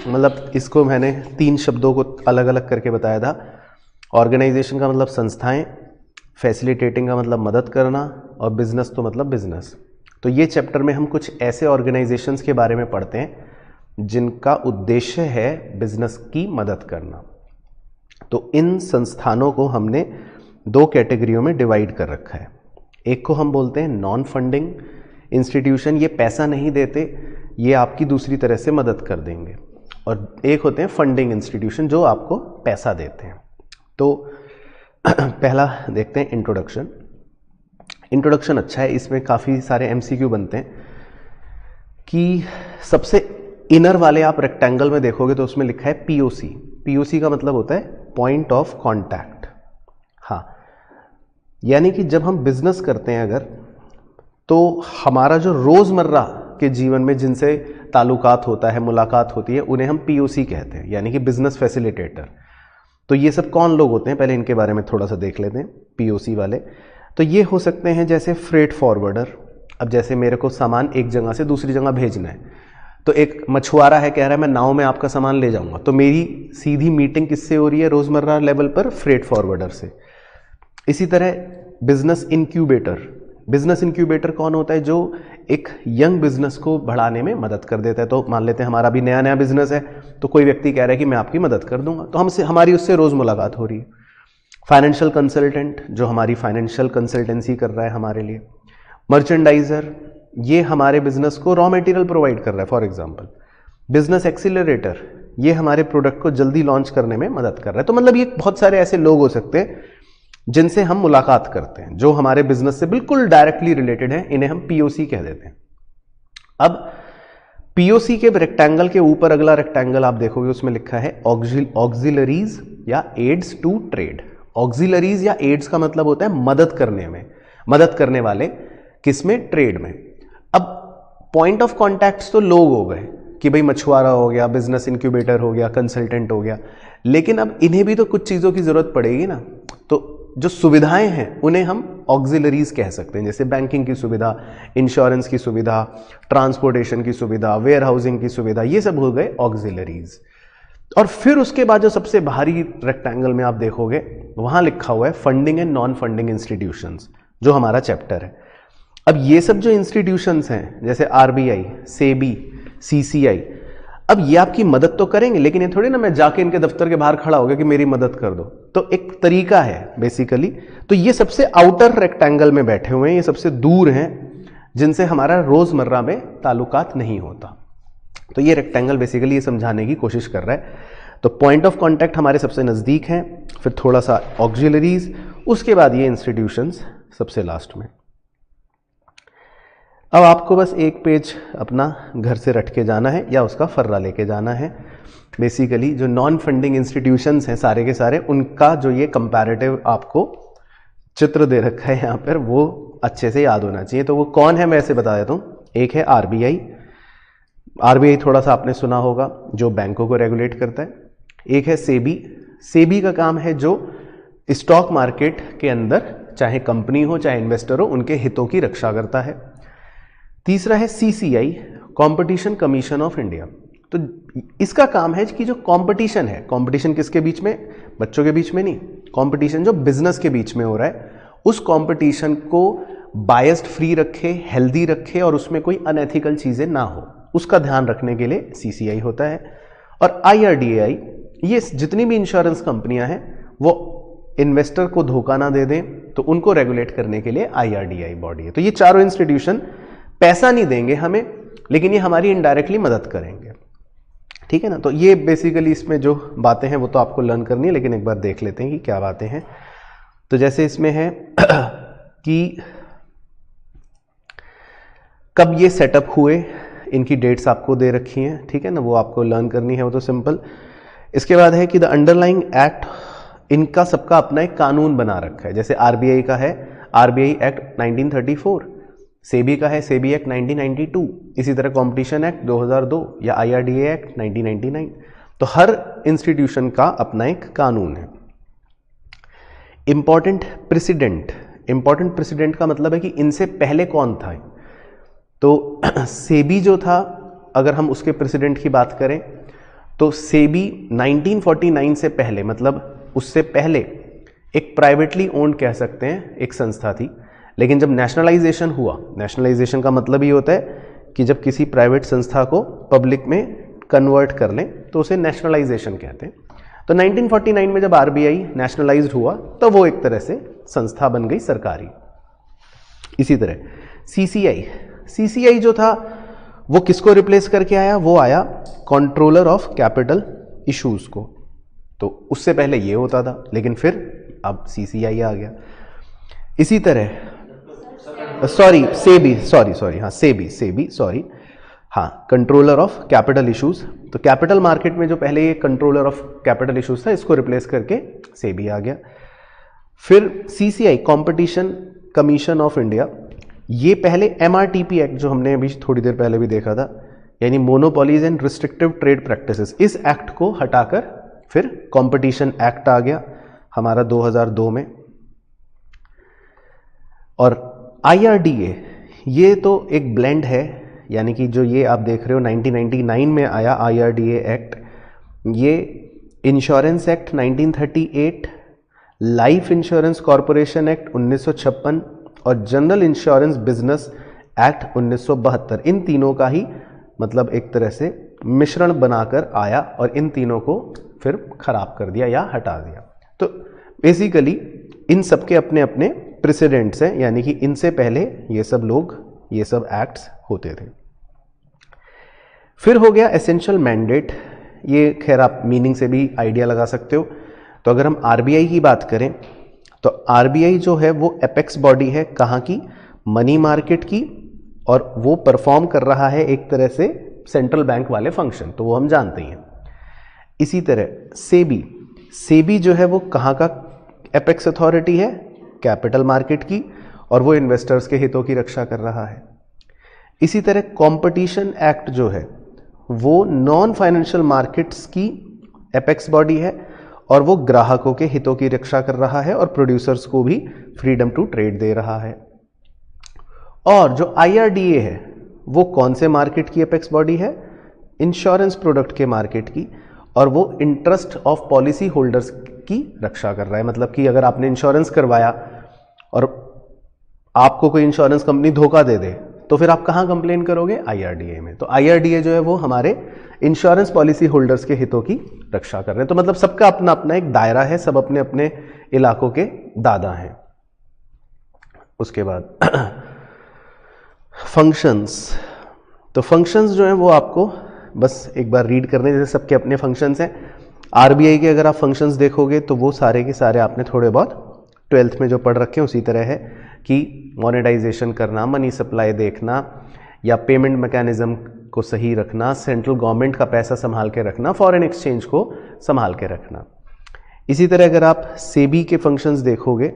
मतलब इसको मैंने 3 शब्दों को अलग अलग करके बताया था। ऑर्गेनाइजेशन का मतलब संस्थाएं, फैसिलिटेटिंग का मतलब मदद करना, और बिजनेस तो मतलब बिजनेस। तो ये चैप्टर में हम कुछ ऐसे ऑर्गेनाइजेशंस के बारे में पढ़ते हैं जिनका उद्देश्य है बिजनेस की मदद करना। तो इन संस्थानों को हमने 2 कैटेगरियों में डिवाइड कर रखा है। एक को हम बोलते हैं नॉन फंडिंग इंस्टीट्यूशन, ये पैसा नहीं देते, ये आपकी दूसरी तरह से मदद कर देंगे। और एक होते हैं फंडिंग इंस्टीट्यूशन जो आपको पैसा देते हैं। तो पहला देखते हैं इंट्रोडक्शन। इंट्रोडक्शन अच्छा है, इसमें काफ़ी सारे एमसीक्यू बनते हैं कि सबसे इनर वाले आप रेक्टेंगल में देखोगे तो उसमें लिखा है पीओसी। पीओसी का मतलब होता है पॉइंट ऑफ कांटेक्ट। हाँ, यानी कि जब हम बिजनेस करते हैं अगर, तो हमारा जो रोज़मर्रा के जीवन में जिनसे ताल्लुकात होता है, मुलाकात होती है, उन्हें हम पीओसी कहते हैं, यानी कि बिजनेस फैसिलिटेटर। तो ये सब कौन लोग होते हैं, पहले इनके बारे में थोड़ा सा देख लेते हैं। पीओसी वाले तो ये हो सकते हैं जैसे फ्रेट फॉरवर्डर। अब जैसे मेरे को सामान एक जगह से दूसरी जगह भेजना है, तो एक मछुआरा है, कह रहा है मैं नाव में आपका सामान ले जाऊंगा, तो मेरी सीधी मीटिंग किससे हो रही है रोजमर्रा लेवल पर, फ्रेट फॉरवर्डर से। इसी तरह बिजनेस इंक्यूबेटर। बिजनेस इंक्यूबेटर कौन होता है, जो एक यंग बिजनेस को बढ़ाने में मदद कर देता है। तो मान लेते हैं हमारा भी नया नया बिजनेस है, तो कोई व्यक्ति कह रहा है कि मैं आपकी मदद कर दूंगा, तो हमसे हमारी उससे रोज मुलाकात हो रही है। फाइनेंशियल कंसल्टेंट, जो हमारी फाइनेंशियल कंसल्टेंसी कर रहा है हमारे लिए। मर्चेंडाइजर, ये हमारे बिजनेस को रॉ मटेरियल प्रोवाइड कर रहा है फॉर एग्जांपल। बिजनेस एक्सीलरेटर, ये हमारे प्रोडक्ट को जल्दी लॉन्च करने में मदद कर रहा है। तो मतलब ये बहुत सारे ऐसे लोग हो सकते हैं जिनसे हम मुलाकात करते हैं, जो हमारे बिजनेस से बिल्कुल डायरेक्टली रिलेटेड है, इन्हें हम पीओसी कह देते हैं। अब पीओसी के रेक्टेंगल के ऊपर अगला रेक्टेंगल आप देखोगे, उसमें लिखा है ऑक्सिलरीज या एड्स टू ट्रेड। ऑक्सिलरीज या एड्स का मतलब होता है मदद करने में, मदद करने वाले, किसमें, ट्रेड में। अब पॉइंट ऑफ कॉन्टैक्ट तो लोग हो गए कि भाई मछुआरा हो गया, बिजनेस इंक्यूबेटर हो गया, कंसल्टेंट हो गया, लेकिन अब इन्हें भी तो कुछ चीज़ों की ज़रूरत पड़ेगी ना। तो जो सुविधाएं हैं उन्हें हम ऑक्सिलरीज कह सकते हैं, जैसे बैंकिंग की सुविधा, इंश्योरेंस की सुविधा, ट्रांसपोर्टेशन की सुविधा, वेयर हाउसिंग की सुविधा, ये सब हो गए ऑक्सिलरीज। और फिर उसके बाद जो सबसे बाहरी रेक्टेंगल में आप देखोगे, वहां लिखा हुआ है funding and non funding institutions, जो हमारा चैप्टर है। अब ये सब जो इंस्टीट्यूशंस हैं, जैसे आरबीआई, सेबी, सीसीआई, अब ये आपकी मदद तो करेंगे, लेकिन ये थोड़ी ना मैं जाके इनके दफ्तर के बाहर खड़ा हो गया कि मेरी मदद कर दो। तो एक तरीका है बेसिकली। तो ये सबसे आउटर रेक्टेंगल में बैठे हुए हैं, ये सबसे दूर हैं, जिनसे हमारा रोजमर्रा में ताल्लुकात नहीं होता। तो ये रेक्टेंगल बेसिकली ये समझाने की कोशिश कर रहा है। तो पॉइंट ऑफ कांटेक्ट हमारे सबसे नजदीक हैं, फिर थोड़ा सा ऑक्सिलरीज, उसके बाद ये इंस्टीट्यूशंस सबसे लास्ट में। अब आपको बस एक पेज अपना घर से रट के जाना है या उसका फर्रा लेके जाना है। बेसिकली जो नॉन फंडिंग इंस्टीट्यूशंस हैं सारे के सारे, उनका जो ये कंपैरेटिव आपको चित्र दे रखा है यहाँ पर, वो अच्छे से याद होना चाहिए। तो वो कौन है मैं ऐसे बता देता हूँ। एक है आरबीआई। आरबीआई थोड़ा सा आपने सुना होगा, जो बैंकों को रेगुलेट करता है। एक है सेबी। सेबी का काम है जो स्टॉक मार्केट के अंदर चाहे कंपनी हो चाहे इन्वेस्टर हो, उनके हितों की रक्षा करता है। तीसरा है CCI, competition commission of India. तो इसका काम है कि जो कंपटीशन है, कंपटीशन किसके बीच में, बच्चों के बीच में नहीं, कंपटीशन जो बिजनेस के बीच में हो रहा है, उस कंपटीशन को बायस्ड फ्री रखे, हेल्दी रखे, और उसमें कोई अनएथिकल चीजें ना हो, उसका ध्यान रखने के लिए सीसीआई होता है। और आईआरडीएआई, ये जितनी भी इंश्योरेंस कंपनियां हैं वो इन्वेस्टर को धोखा ना दे दें, तो उनको रेगुलेट करने के लिए आईआरडीएआई बॉडी है। तो ये चारों इंस्टीट्यूशन पैसा नहीं देंगे हमें, लेकिन ये हमारी इनडायरेक्टली मदद करेंगे, ठीक है ना। तो ये बेसिकली इसमें जो बातें हैं वो तो आपको लर्न करनी है, लेकिन एक बार देख लेते हैं कि क्या बातें हैं। तो जैसे इसमें है कि कब ये सेटअप हुए, इनकी डेट्स आपको दे रखी हैं, ठीक है ना, वो आपको लर्न करनी है, वो तो सिंपल। इसके बाद है कि द अंडरलाइंग एक्ट, इनका सबका अपना एक कानून बना रखा है। जैसे आरबीआई का है आरबीआई एक्ट 1934, सेबी का है सेबी एक्ट 1992, इसी तरह कंपटीशन एक्ट 2002 या आईआरडीए एक्ट 1999। तो हर इंस्टीट्यूशन का अपना एक कानून है। इंपॉर्टेंट प्रेसिडेंट, इंपॉर्टेंट प्रेसिडेंट का मतलब है कि इनसे पहले कौन था। तो सेबी जो था, अगर हम उसके प्रेसिडेंट की बात करें, तो सेबी 1949 से पहले, मतलब उससे पहले एक प्राइवेटली ओन्ड कह सकते हैं एक संस्था थी। लेकिन जब नेशनलाइजेशन हुआ, नेशनलाइजेशन का मतलब ये होता है कि जब किसी प्राइवेट संस्था को पब्लिक में कन्वर्ट कर लें तो उसे नेशनलाइजेशन कहते हैं। तो 1949 में जब आरबीआई नेशनलाइज्ड हुआ तो वो एक तरह से संस्था बन गई सरकारी। इसी तरह सीसीआई, सीसीआई जो था वो किसको रिप्लेस करके आया, वो आया कंट्रोलर ऑफ कैपिटल इश्यूज को। तो उससे पहले ये होता था, लेकिन फिर अब CCI आ गया। इसी तरह सॉरी सेबी, सॉरी हाँ सेबी सॉरी हाँ, कंट्रोलर ऑफ कैपिटल इश्यूज। तो कैपिटल मार्केट में जो पहले ये कंट्रोलर ऑफ कैपिटल इश्यूज था, इसको रिप्लेस करके सेबी आ गया। फिर CCI competition commission of India, ये पहले MRTP एक्ट जो हमने अभी थोड़ी देर पहले भी देखा था, यानी monopolies and restrictive trade practices, इस एक्ट को हटाकर फिर कंपटीशन एक्ट आ गया हमारा 2002 में। और IRDA ये तो एक ब्लेंड है, यानी कि जो ये आप देख रहे हो 1999 में आया IRDA एक्ट, ये insurance act 1938, life insurance corporation act 1956 और जनरल इंश्योरेंस बिजनेस एक्ट 1972, इन तीनों का ही मतलब एक तरह से मिश्रण बनाकर आया और इन तीनों को फिर खराब कर दिया या हटा दिया। तो बेसिकली इन सब के अपने अपने प्रेसिडेंट्स हैं, यानी कि इनसे पहले ये सब एक्ट्स होते थे। फिर हो गया एसेंशियल मैंडेट, ये खैर आप मीनिंग से भी आइडिया लगा सकते हो। तो अगर हम RBI की बात करें तो RBI जो है वो एपेक्स बॉडी है, कहाँ की? मनी मार्केट की, और वो परफॉर्म कर रहा है एक तरह से सेंट्रल बैंक वाले फंक्शन, तो वो हम जानते ही हैं। इसी तरह सेबी जो है वो कहाँ का एपेक्स अथॉरिटी है? कैपिटल मार्केट की, और वो इन्वेस्टर्स के हितों की रक्षा कर रहा है। इसी तरह कंपटीशन एक्ट जो है वो नॉन फाइनेंशियल मार्केट्स की एपेक्स बॉडी है और वो ग्राहकों के हितों की रक्षा कर रहा है और प्रोड्यूसर्स को भी फ्रीडम टू ट्रेड दे रहा है। और जो IRDA है वो कौन से मार्केट की एपेक्स बॉडी है? इंश्योरेंस प्रोडक्ट के मार्केट की, और वो इंटरेस्ट ऑफ पॉलिसी होल्डर्स की रक्षा कर रहा है। मतलब कि अगर आपने इंश्योरेंस करवाया और आपको कोई इंश्योरेंस कंपनी धोखा दे दे तो फिर आप कहाँ कंप्लेन करोगे? IRDA में। तो IRDA जो है वो हमारे इंश्योरेंस पॉलिसी होल्डर्स के हितों की रक्षा कर रहे हैं। तो मतलब सबका अपना अपना एक दायरा है, सब अपने अपने इलाकों के दादा हैं। उसके बाद फंक्शंस, तो फंक्शंस जो हैं वो आपको बस एक बार रीड करने, जैसे सबके अपने फंक्शंस हैं। RBI के अगर आप फंक्शंस देखोगे तो वो सारे के सारे आपने थोड़े बहुत 12th में जो पढ़ रखे हैं उसी तरह है कि मॉनेटाइजेशन करना, मनी सप्लाई देखना, या पेमेंट मैकेनिज्म को सही रखना, सेंट्रल गवर्नमेंट का पैसा संभाल के रखना, फॉरेन एक्सचेंज को संभाल के रखना। इसी तरह अगर आप सेबी के फंक्शंस देखोगे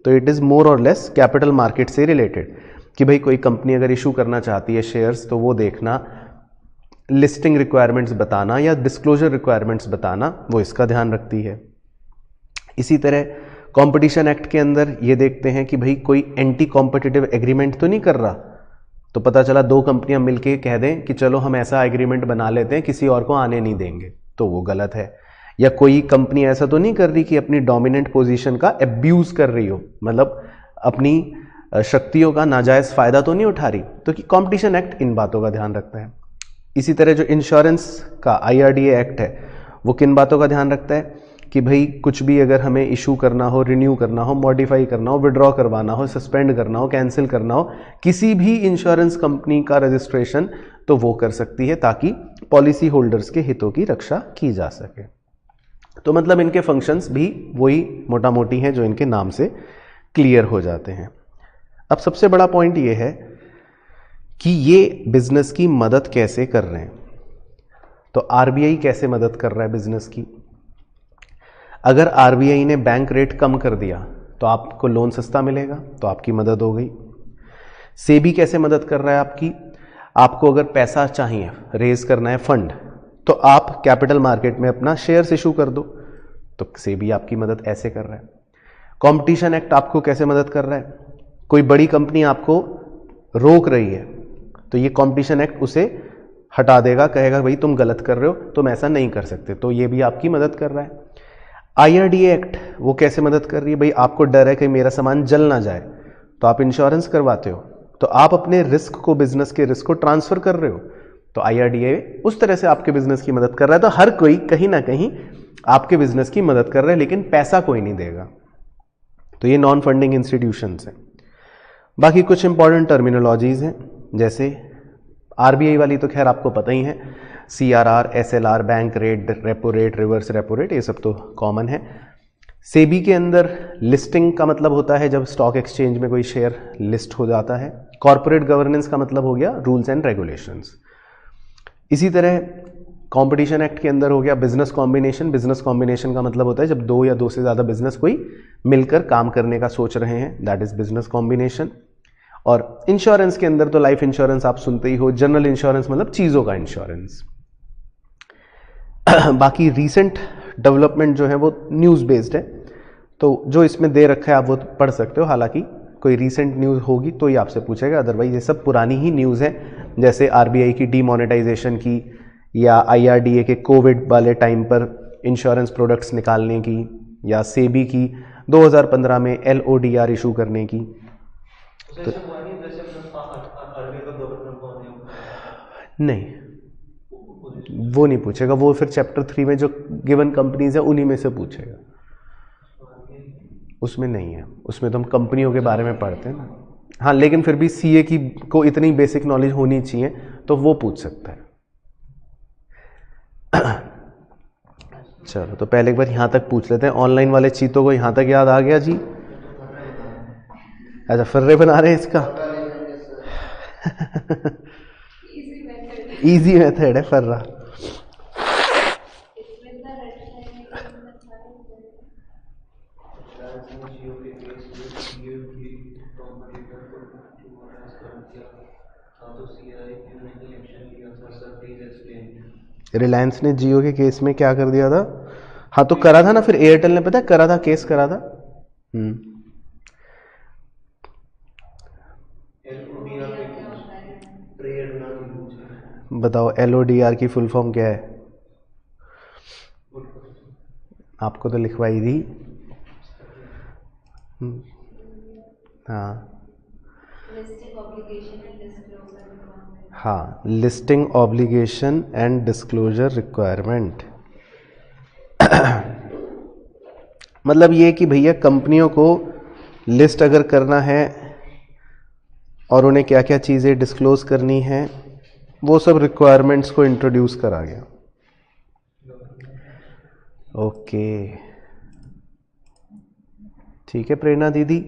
तो इट इज़ मोर और लेस कैपिटल मार्केट से रिलेटेड, कि भाई कोई कंपनी अगर इशू करना चाहती है शेयर्स तो वो देखना, लिस्टिंग रिक्वायरमेंट्स बताना या डिस्क्लोजर रिक्वायरमेंट्स बताना, वो इसका ध्यान रखती है। इसी तरह कंपटीशन एक्ट के अंदर ये देखते हैं कि भाई कोई एंटी कॉम्पिटिटिव एग्रीमेंट तो नहीं कर रहा, तो पता चला दो कंपनियां मिलके कह दें कि चलो हम ऐसा एग्रीमेंट बना लेते हैं, किसी और को आने नहीं देंगे, तो वो गलत है। या कोई कंपनी ऐसा तो नहीं कर रही कि अपनी डोमिनेंट पोजीशन का एब्यूज कर रही हो, मतलब अपनी शक्तियों का नाजायज फायदा तो नहीं उठा रही, तो कि कंपटीशन एक्ट इन बातों का ध्यान रखता है। इसी तरह जो इंश्योरेंस का IRDA एक्ट है वो किन बातों का ध्यान रखता है कि भाई कुछ भी अगर हमें इशू करना हो, रिन्यू करना हो, मॉडिफाई करना हो, विड्रॉ करवाना हो, सस्पेंड करना हो, कैंसिल करना हो किसी भी इंश्योरेंस कंपनी का रजिस्ट्रेशन, तो वो कर सकती है ताकि पॉलिसी होल्डर्स के हितों की रक्षा की जा सके। तो मतलब इनके फंक्शंस भी वही मोटा मोटी हैं जो इनके नाम से क्लियर हो जाते हैं। अब सबसे बड़ा पॉइंट ये है कि ये बिजनेस की मदद कैसे कर रहे हैं। तो RBI कैसे मदद कर रहा है बिजनेस की? अगर RBI ने बैंक रेट कम कर दिया तो आपको लोन सस्ता मिलेगा, तो आपकी मदद हो गई। सेबी कैसे मदद कर रहा है आपकी? आपको अगर पैसा चाहिए, रेज करना है फंड, तो आप कैपिटल मार्केट में अपना शेयर्स इशू कर दो, तो सेबी आपकी मदद ऐसे कर रहा है। कंपटीशन एक्ट आपको कैसे मदद कर रहा है? कोई बड़ी कंपनी आपको रोक रही है तो ये कंपटीशन एक्ट उसे हटा देगा, कहेगा भाई तुम गलत कर रहे हो, तुम ऐसा नहीं कर सकते, तो ये भी आपकी मदद कर रहा है। IRDA एक्ट वो कैसे मदद कर रही है? भाई आपको डर है कि मेरा सामान जल ना जाए, तो आप इंश्योरेंस करवाते हो, तो आप अपने रिस्क को, बिजनेस के रिस्क को ट्रांसफर कर रहे हो, तो IRDA उस तरह से आपके बिजनेस की मदद कर रहा है। तो हर कोई कहीं ना कहीं आपके बिजनेस की मदद कर रहा है, लेकिन पैसा कोई नहीं देगा। तो ये नॉन फंडिंग इंस्टीट्यूशंस हैं। बाकी कुछ इंपॉर्टेंट टर्मिनोलॉजीज हैं, जैसे RBI वाली तो खैर आपको पता ही है, CRR, SLR, bank rate, repo rate, reverse repo rate, ये सब तो कॉमन है। सेबी के अंदर लिस्टिंग का मतलब होता है जब स्टॉक एक्सचेंज में कोई शेयर लिस्ट हो जाता है। कॉर्पोरेट गवर्नेंस का मतलब हो गया रूल्स एंड रेगुलेशंस। इसी तरह कंपटीशन एक्ट के अंदर हो गया बिजनेस कॉम्बिनेशन। बिजनेस कॉम्बिनेशन का मतलब होता है जब दो या दो से ज़्यादा बिजनेस कोई मिलकर काम करने का सोच रहे हैं, दैट इज बिजनेस कॉम्बिनेशन। और इंश्योरेंस के अंदर तो लाइफ इंश्योरेंस आप सुनते ही हो, जनरल इंश्योरेंस मतलब चीज़ों का इंश्योरेंस। बाकी रीसेंट डेवलपमेंट जो है वो न्यूज़ बेस्ड है, तो जो इसमें दे रखा है आप वो पढ़ सकते हो। हालांकि कोई रीसेंट न्यूज़ होगी तो ही आपसे पूछेगा, अदरवाइज ये सब पुरानी ही न्यूज़ है। जैसे आरबीआई की डीमोनेटाइजेशन की, या आईआरडीए के कोविड वाले टाइम पर इंश्योरेंस प्रोडक्ट्स निकालने की, या सेबी की 2015 में एलओडीआर इशू करने की। तो नहीं, वो नहीं पूछेगा, वो फिर चैप्टर 3 में जो गिवन कंपनीज है उन्हीं में से पूछेगा, उसमें नहीं है। उसमें तो हम कंपनियों के बारे में पढ़ते हैं ना। हाँ, लेकिन फिर भी सीए की को इतनी बेसिक नॉलेज होनी चाहिए तो वो पूछ सकता है। चलो, तो पहले एक बार यहाँ तक पूछ लेते हैं। ऑनलाइन वाले चीतों को यहाँ तक याद आ गया जी? अच्छा, फर्रे बना रहे हैं इसका। इजी मेथड है फर्रा। रिलायंस ने जियो के केस में क्या कर दिया था? हाँ, तो करा था ना, फिर एयरटेल ने पता है करा था, केस करा था। बताओ एलओडीआर की फुल फॉर्म क्या है? आपको तो लिखवाई थी। हाँ हाँ, listing obligation and disclosure requirement. मतलब ये कि भैया कंपनियों को लिस्ट अगर करना है और उन्हें क्या क्या चीज़ें डिस्क्लोज करनी है, वो सब रिक्वायरमेंट्स को इंट्रोड्यूस करा गया। ओके, ठीक है प्रेरणा दीदी,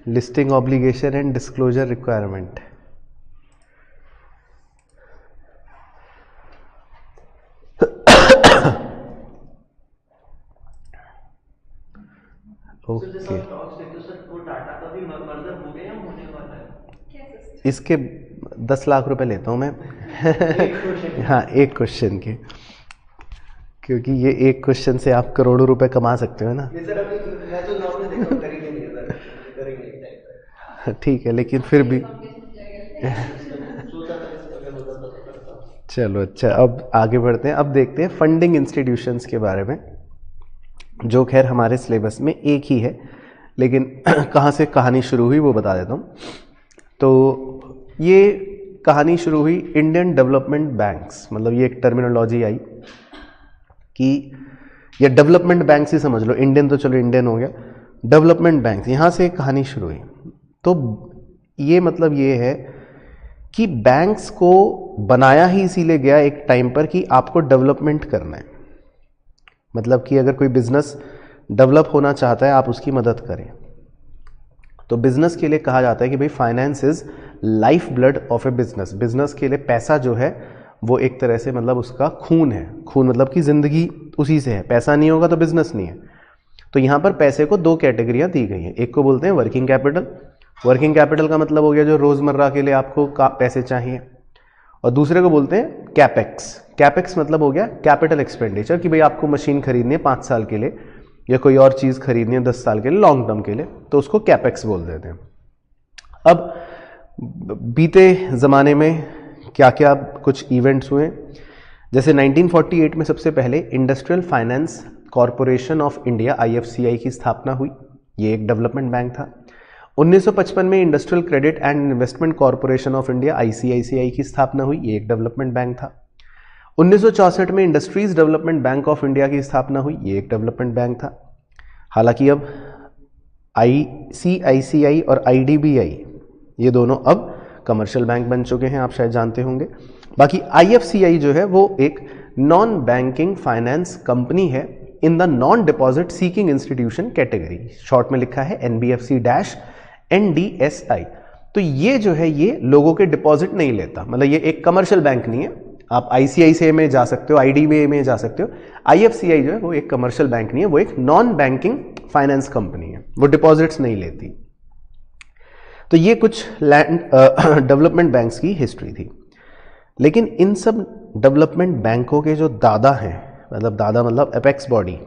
listing obligation and disclosure requirement. Okay, इसके 10 लाख रुपए लेता हूं मैं। हाँ, एक क्वेश्चन के, क्योंकि ये एक क्वेश्चन से आप करोड़ों रुपए कमा सकते हो ना। ठीक है, लेकिन फिर भी चलो अच्छा, अब आगे बढ़ते हैं। अब देखते हैं फंडिंग इंस्टीट्यूशंस के बारे में, जो खैर हमारे सिलेबस में एक ही है, लेकिन कहाँ से कहानी शुरू हुई वो बता देता हूँ। तो ये कहानी शुरू हुई इंडियन डेवलपमेंट बैंक्स, मतलब ये एक टर्मिनोलॉजी आई कि ये डेवलपमेंट बैंक्स ही समझ लो, इंडियन तो चलो इंडियन हो गया, डेवलपमेंट बैंक्स, यहाँ से कहानी शुरू हुई। तो ये मतलब ये है कि बैंक्स को बनाया ही इसीलिए गया एक टाइम पर कि आपको डेवलपमेंट करना है, मतलब कि अगर कोई बिजनेस डेवलप होना चाहता है आप उसकी मदद करें। तो बिजनेस के लिए कहा जाता है कि भाई finance is life blood of A business. Business के लिए पैसा जो है वो एक तरह से मतलब उसका खून है। खून मतलब कि जिंदगी उसी से है, पैसा नहीं होगा तो बिजनेस नहीं है। तो यहाँ पर पैसे को दो कैटेगरियाँ दी गई हैं। एक को बोलते हैं वर्किंग कैपिटल। वर्किंग कैपिटल का मतलब हो गया जो रोजमर्रा के लिए आपको पैसे चाहिए, और दूसरे को बोलते हैं कैपेक्स। कैपेक्स मतलब हो गया कैपिटल एक्सपेंडिचर, कि भाई आपको मशीन खरीदनी है 5 साल के लिए या कोई और चीज़ खरीदनी है 10 साल के लिए, लॉन्ग टर्म के लिए, तो उसको कैपेक्स बोल देते हैं। अब बीते ज़माने में क्या क्या कुछ इवेंट्स हुए, जैसे 1948 में सबसे पहले industrial finance corporation of India IFCI की स्थापना हुई। ये एक डेवलपमेंट बैंक था। 1955 में industrial credit and investment corporation of India ICICI की स्थापना हुई। ये एक डेवलपमेंट बैंक था। 1964 में industries development bank of India की स्थापना हुई। ये एक डेवलपमेंट बैंक था। हालांकि अब ICICI और IDBI ये दोनों अब कमर्शियल बैंक बन चुके हैं, आप शायद जानते होंगे। बाकी IFCI जो है वो एक नॉन बैंकिंग फाइनेंस कंपनी है in the non deposit seeking institution category, short में लिखा है NBFC-NDSI। तो ये जो है ये लोगों के डिपॉजिट नहीं लेता, मतलब ये एक कमर्शियल बैंक नहीं है। आप ICICI में जा सकते हो, IDBI में जा सकते हो। IFCI जो है वो एक कमर्शियल बैंक नहीं है, वो एक नॉन बैंकिंग फाइनेंस कंपनी है, वो डिपॉजिट्स नहीं लेती। तो ये कुछ लैंड डेवलपमेंट बैंक्स की हिस्ट्री थी। लेकिन इन सब डेवलपमेंट बैंकों के जो दादा हैं, मतलब दादा मतलब एपेक्स बॉडी,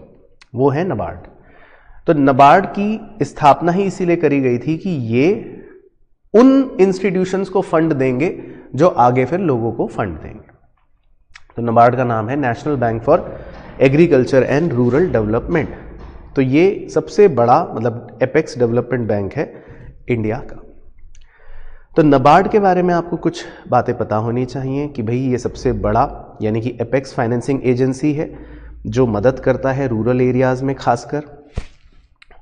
वो है नबार्ड। तो नबार्ड की स्थापना ही इसीलिए करी गई थी कि ये उन इंस्टीट्यूशंस को फंड देंगे जो आगे फिर लोगों को फंड देंगे। तो नबार्ड का नाम है national bank for agriculture and rural development. तो ये सबसे बड़ा मतलब एपेक्स डेवलपमेंट बैंक है इंडिया का। तो नबार्ड के बारे में आपको कुछ बातें पता होनी चाहिए कि भाई ये सबसे बड़ा यानी कि एपेक्स फाइनेंसिंग एजेंसी है जो मदद करता है रूरल एरियाज़ में खासकर,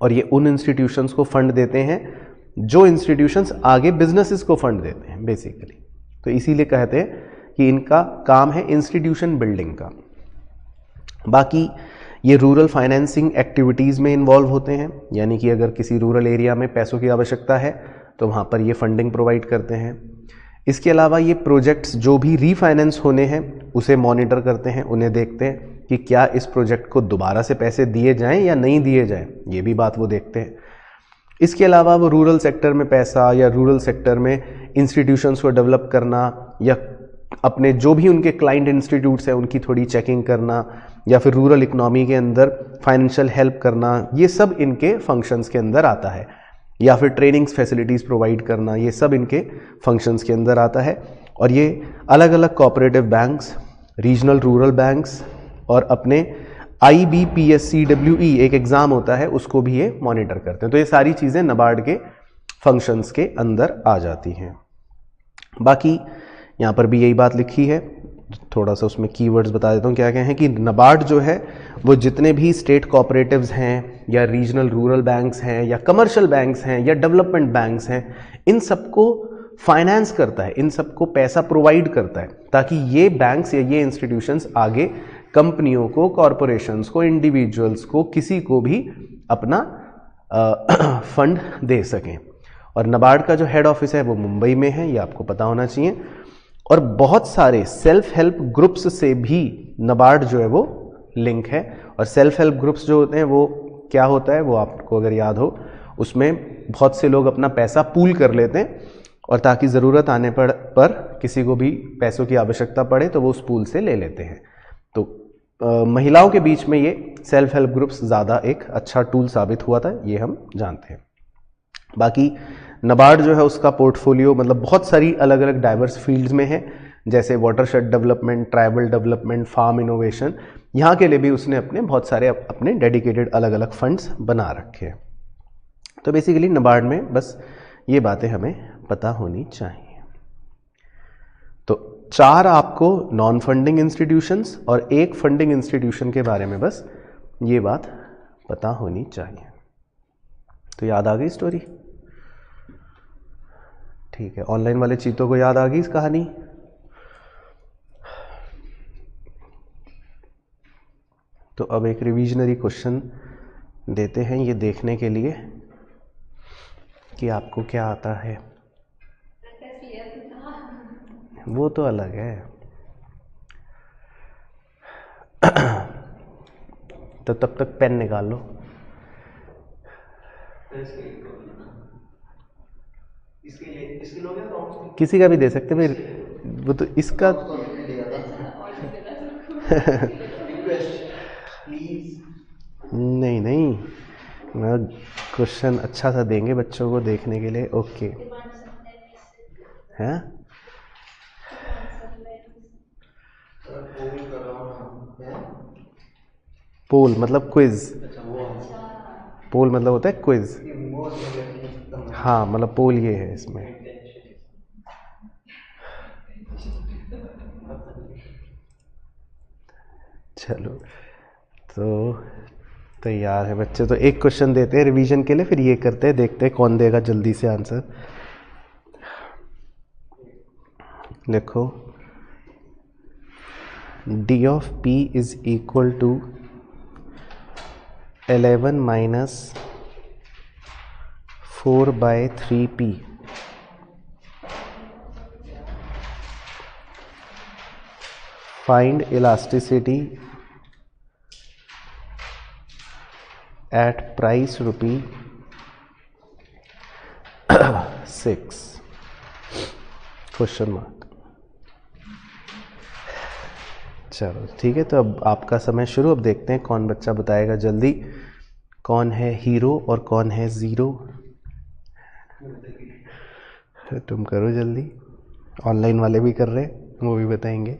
और ये उन इंस्टीट्यूशंस को फंड देते हैं जो इंस्टीट्यूशंस आगे बिजनेसेस को फंड देते हैं बेसिकली। तो इसीलिए कहते हैं कि इनका काम है इंस्टीट्यूशन बिल्डिंग का। बाकी ये रूरल फाइनेंसिंग एक्टिविटीज़ में इन्वॉल्व होते हैं, यानी कि अगर किसी रूरल एरिया में पैसों की आवश्यकता है तो वहाँ पर ये फंडिंग प्रोवाइड करते हैं। इसके अलावा ये प्रोजेक्ट्स जो भी रीफाइनेंस होने हैं उसे मॉनिटर करते हैं, उन्हें देखते हैं कि क्या इस प्रोजेक्ट को दोबारा से पैसे दिए जाएं या नहीं दिए जाएं, ये भी बात वो देखते हैं। इसके अलावा वो रूरल सेक्टर में पैसा या रूरल सेक्टर में इंस्टीट्यूशंस को डेवलप करना या अपने जो भी उनके क्लाइंट इंस्टीट्यूट्स हैं उनकी थोड़ी चेकिंग करना या फिर रूरल इकोनॉमी के अंदर फाइनेंशियल हेल्प करना, ये सब इनके फंक्शंस के अंदर आता है। या फिर ट्रेनिंग्स फैसिलिटीज़ प्रोवाइड करना, ये सब इनके फंक्शंस के अंदर आता है। और ये अलग अलग cooperative banks, regional rural banks और अपने IBPSCWE एक एग्ज़ाम होता है उसको भी ये मॉनिटर करते हैं। तो ये सारी चीज़ें नबार्ड के फंक्शंस के अंदर आ जाती हैं। बाकी यहाँ पर भी यही बात लिखी है, थोड़ा सा उसमें कीवर्ड्स बता देता हूँ क्या क्या हैं कि नबार्ड जो है वो जितने भी स्टेट कोऑपरेटिव्स हैं या रीजनल रूरल बैंक्स हैं या कमर्शियल बैंक्स हैं या डेवलपमेंट बैंक्स हैं, इन सबको फाइनेंस करता है, इन सबको पैसा प्रोवाइड करता है ताकि ये बैंक्स या ये इंस्टीट्यूशंस आगे कंपनियों को, कॉरपोरेशंस को, इंडिविजुअल्स को, किसी को भी अपना फंड दे सकें। और नबार्ड का जो हेड ऑफिस है वो मुंबई में है, ये आपको पता होना चाहिए। और बहुत सारे सेल्फ हेल्प ग्रुप्स से भी नबार्ड जो है वो लिंक है। और सेल्फ हेल्प ग्रुप्स जो होते हैं वो क्या होता है वो आपको अगर याद हो, उसमें बहुत से लोग अपना पैसा पूल कर लेते हैं और ताकि ज़रूरत आने पर किसी को भी पैसों की आवश्यकता पड़े तो वो उस पूल से ले लेते हैं। तो महिलाओं के बीच में ये सेल्फ हेल्प ग्रुप्स ज़्यादा एक अच्छा टूल साबित हुआ था, ये हम जानते हैं। बाकी नबार्ड जो है उसका पोर्टफोलियो मतलब बहुत सारी अलग अलग डाइवर्स फील्ड्स में है, जैसे watershed development, tribal development, farm innovation, यहाँ के लिए भी उसने अपने बहुत सारे अपने डेडिकेटेड अलग अलग फंड्स बना रखे हैं। तो बेसिकली नबार्ड में बस ये बातें हमें पता होनी चाहिए। तो 4 आपको नॉन फंडिंग इंस्टीट्यूशंस और 1 फंडिंग इंस्टीट्यूशन के बारे में बस ये बात पता होनी चाहिए। तो याद आ गई स्टोरी? ठीक है, ऑनलाइन वाले चीतों को याद आ गई इस कहानी? तो अब एक रिविजनरी क्वेश्चन देते हैं ये देखने के लिए कि आपको क्या आता है। वो तो अलग है। तो तब तक पेन निकाल लो। किसी का भी दे सकते हैं, वो तो इसका नहीं नहीं, मैं क्वेश्चन अच्छा सा देंगे बच्चों को देखने के लिए। ओके हैं? पोल मतलब क्विज, पोल मतलब होता है क्विज। हाँ मतलब पोल ये है इसमें। चलो तो तैयार है बच्चे, तो एक क्वेश्चन देते हैं रिवीजन के लिए, फिर ये करते हैं, देखते हैं कौन देगा जल्दी से आंसर। लिखो D of P is equal to 11 minus 4/3p find elasticity at price rupee 6 question mark. चलो ठीक है, तो अब आपका समय शुरू। अब देखते हैं कौन बच्चा बताएगा जल्दी, कौन है हीरो और कौन है ज़ीरो। तुम करो जल्दी, ऑनलाइन वाले भी कर रहे हैं, वो भी बताएंगे।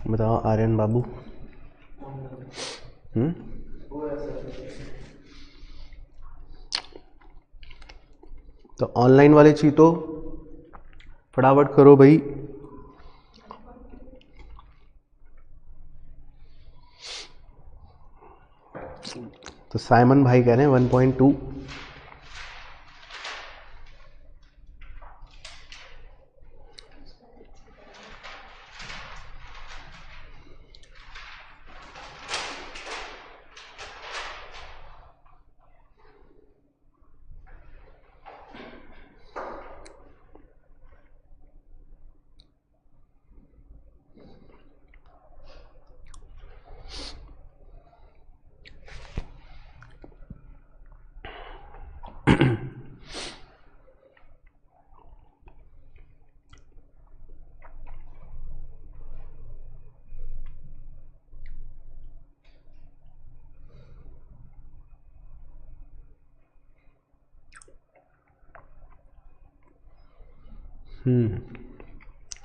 बताओ आर्यन बाबू। तो ऑनलाइन वाले चीतो फटाफट करो भाई। तो साइमन भाई कह रहे हैं 1.2।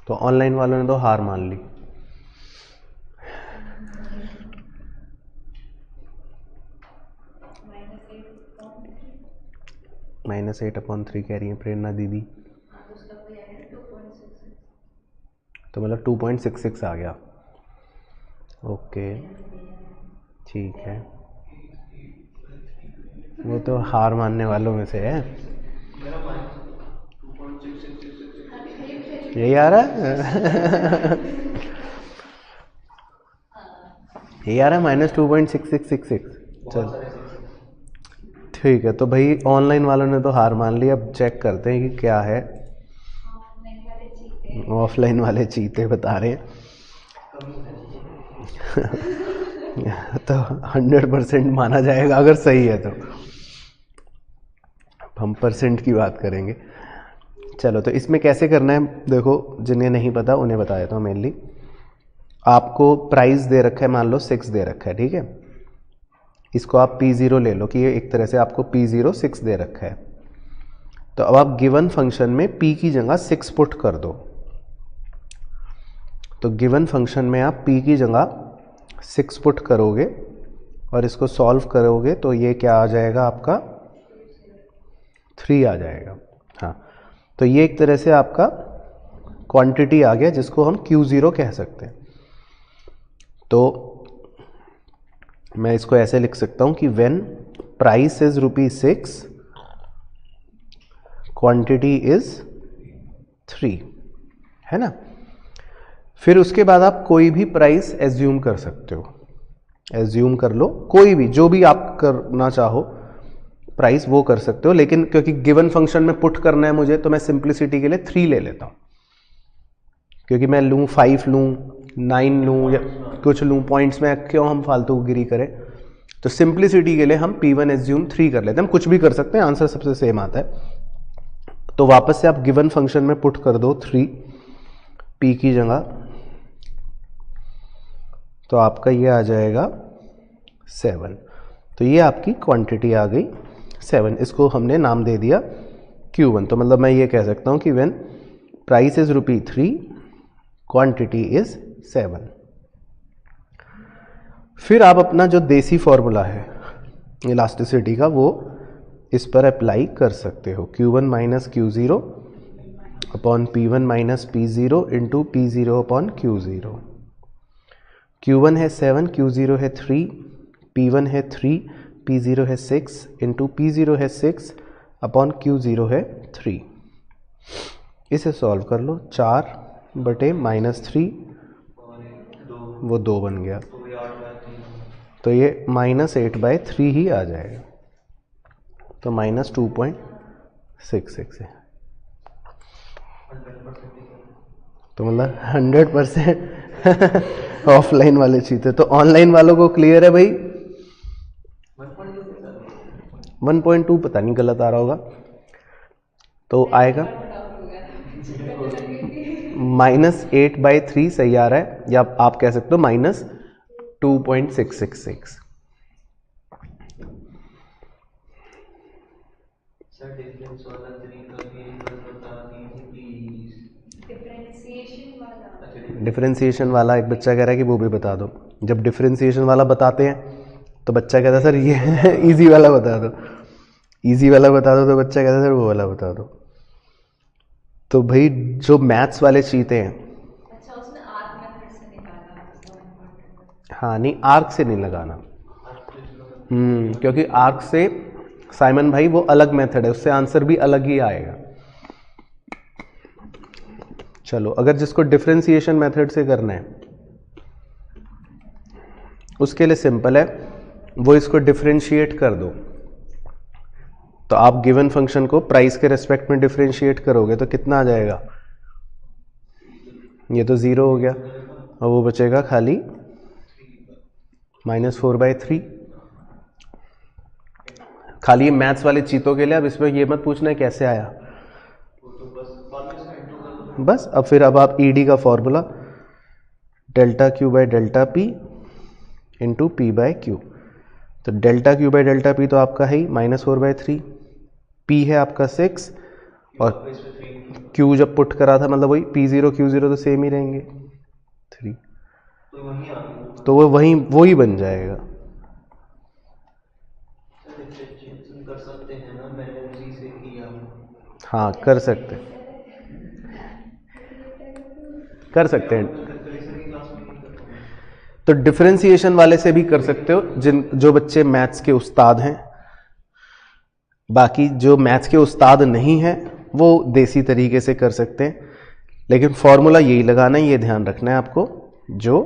तो ऑनलाइन वालों ने तो हार मान ली। -8/3 कह रही है प्रेरणा दीदी। तो मतलब 2.66 आ गया। ओके ठीक है, वो तो हार मानने वालों में से है। यही आ रहा है यही आ रहा है -2.6666। चल ठीक है, तो भाई ऑनलाइन वालों ने तो हार मान ली। अब चेक करते हैं कि क्या है। ऑफलाइन वाले चीते बता रहे हैं तो 100% माना जाएगा अगर सही है तो। हम परसेंट की बात करेंगे। चलो तो इसमें कैसे करना है, देखो जिन्हें नहीं पता उन्हें बता देता हूँ। मेनली आपको प्राइस दे रखा है, मान लो 6 दे रखा है, ठीक है। इसको आप P0 ले लो कि ये एक तरह से आपको P0 6 दे रखा है। तो अब आप गिवन फंक्शन में P की जगह 6 पुट कर दो। तो गिवन फंक्शन में आप P की जगह 6 पुट करोगे और इसको सॉल्व करोगे तो ये क्या आ जाएगा आपका 3 आ जाएगा। हाँ, तो ये एक तरह से आपका क्वांटिटी आ गया जिसको हम Q0 कह सकते हैं। तो मैं इसको ऐसे लिख सकता हूं कि when price is ₹6, quantity is 3, है ना। फिर उसके बाद आप कोई भी प्राइस एज्यूम कर सकते हो, एज्यूम कर लो, कोई भी, जो भी आप करना चाहो प्राइस वो कर सकते हो, लेकिन क्योंकि गिवन फंक्शन में पुट करना है मुझे, तो मैं सिंप्लिसिटी के लिए 3 ले लेता हूं, क्योंकि मैं लूं 5 लूं 9 लूं या कुछ लूं, पॉइंट्स में क्यों हम फालतू गिरी करें। तो सिंप्लिसिटी के लिए हम P1 एज्यूम 3 कर लेते हैं, हम कुछ भी कर सकते हैं, आंसर सबसे सेम आता है। तो वापस से आप गिवन फंक्शन में पुट कर दो 3 P की जगह, तो आपका ये आ जाएगा 7। तो ये आपकी क्वांटिटी आ गई 7, इसको हमने नाम दे दिया Q1। तो मतलब मैं ये कह सकता हूं कि when price is ₹3, quantity is 7। फिर आप अपना जो देसी फॉर्मूला है इलास्टिसिटी का वो इस पर अप्लाई कर सकते हो। Q1 minus Q0 upon P1 minus P0 into P0 upon Q0। Q1 है 7, Q0 है 3, P1 है 3, P0 है 6 इंटू P0 है 6 अपॉन Q0 है 3। इसे सॉल्व कर लो, 4 बटे -3, वो 2 बन गया, तो ये -8/3 ही आ जाएगा, तो -2.66 है। तो मतलब 100% ऑफलाइन वाले चीज़ें। तो ऑनलाइन वालों को क्लियर है भाई? 1.2 पता नहीं, गलत आ रहा होगा, तो आएगा -8/3 सही आ रहा है, या आप कह सकते हो -2.666। डिफरेंशिएशन वाला एक बच्चा कह रहा है कि वो भी बता दो। जब डिफरेंशिएशन वाला बताते हैं तो बच्चा कहता है सर ये इजी वाला बता दो, इजी वाला बता दो, तो बच्चा कहता है सर वो वाला बता दो। तो भाई जो मैथ्स वाले चीज़ें हैं, अच्छा उसने आर्क मेथड से निकाला, हाँ नहीं आर्क से नहीं लगाना, क्योंकि आर्क से साइमन भाई वो अलग मेथड है, उससे आंसर भी अलग ही आएगा। चलो अगर जिसको डिफरेंशिएशन मेथड से करना है उसके लिए सिंपल है, वो इसको डिफरेंशिएट कर दो। तो आप गिवन फंक्शन को प्राइस के रेस्पेक्ट में डिफरेंशिएट करोगे तो कितना आ जाएगा, ये तो 0 हो गया, और वो बचेगा खाली -4/3। खाली मैथ्स वाले चीतों के लिए, अब इसमें ये मत पूछना है कैसे आया, बस। अब फिर अब आप ईडी का फॉर्मूला ΔQ/ΔP इंटू P/Q। तो ΔQ/ΔP तो आपका है ही -4/3, P है आपका 6, और Q जब पुट करा था मतलब वही P0 Q0 तो सेम ही रहेंगे 3, तो वो वही बन जाएगा। कर सकते हैं ना, मैंने उसी से किया। हाँ कर सकते हैं, कर सकते हैं। तो डिफरेंशिएशन वाले से भी कर सकते हो, जो बच्चे मैथ्स के उस्ताद हैं। बाकी जो मैथ्स के उस्ताद नहीं हैं वो देसी तरीके से कर सकते हैं, लेकिन फॉर्मूला यही लगाना है, ये ध्यान रखना है आपको, जो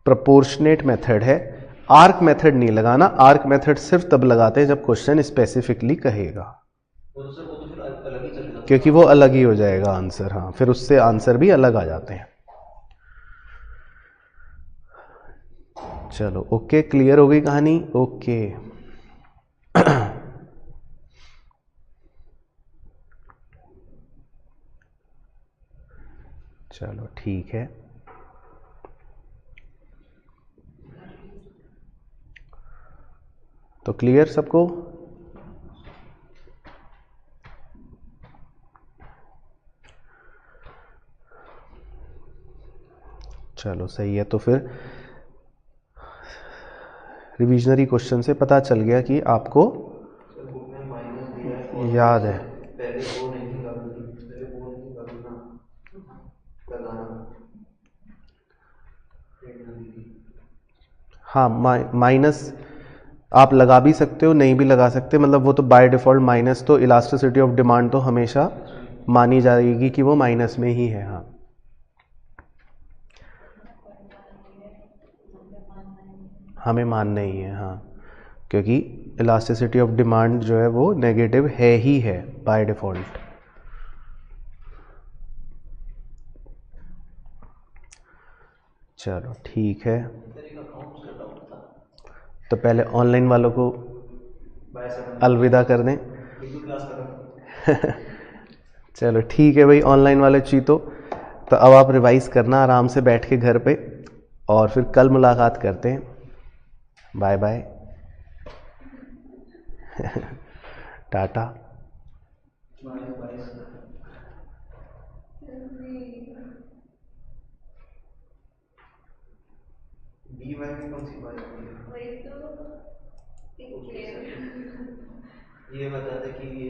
प्रोपोर्शनेट मेथड है। आर्क मेथड नहीं लगाना, आर्क मेथड सिर्फ तब लगाते हैं जब क्वेश्चन स्पेसिफिकली कहेगा, क्योंकि वो अलग ही हो जाएगा आंसर। हाँ फिर उससे आंसर भी अलग आ जाते हैं। चलो ओके, क्लियर हो गई कहानी? ओके चलो ठीक है। तो क्लियर सबको? चलो सही है। तो फिर रिविजनरी क्वेश्चन से पता चल गया कि आपको याद है। पहले वो नहीं लगाना हाँ, माइनस आप लगा भी सकते हो, नहीं भी लगा सकते, मतलब वो तो बाय डिफ़ॉल्ट माइनस, तो इलास्टिसिटी ऑफ डिमांड तो हमेशा मानी जाएगी कि वो माइनस में ही है। हाँ, हमें मानना ही है। हाँ, क्योंकि इलास्टिसिटी ऑफ डिमांड जो है वो नेगेटिव है ही है बाय डिफ़ॉल्ट। चलो ठीक है, तेरे अकाउंट्स का डाउट था। तो पहले ऑनलाइन वालों को बाय 7 अलविदा कर दें। बिल्कुल क्लास खत्म। चलो ठीक है भाई, ऑनलाइन वाले चीतो, तो अब आप रिवाइज करना आराम से बैठ के घर पे, और फिर कल मुलाकात करते हैं। Bye bye. Tata. Bye bye sir. B Y में कौन सी बात होती है? वही तो ये बता दे कि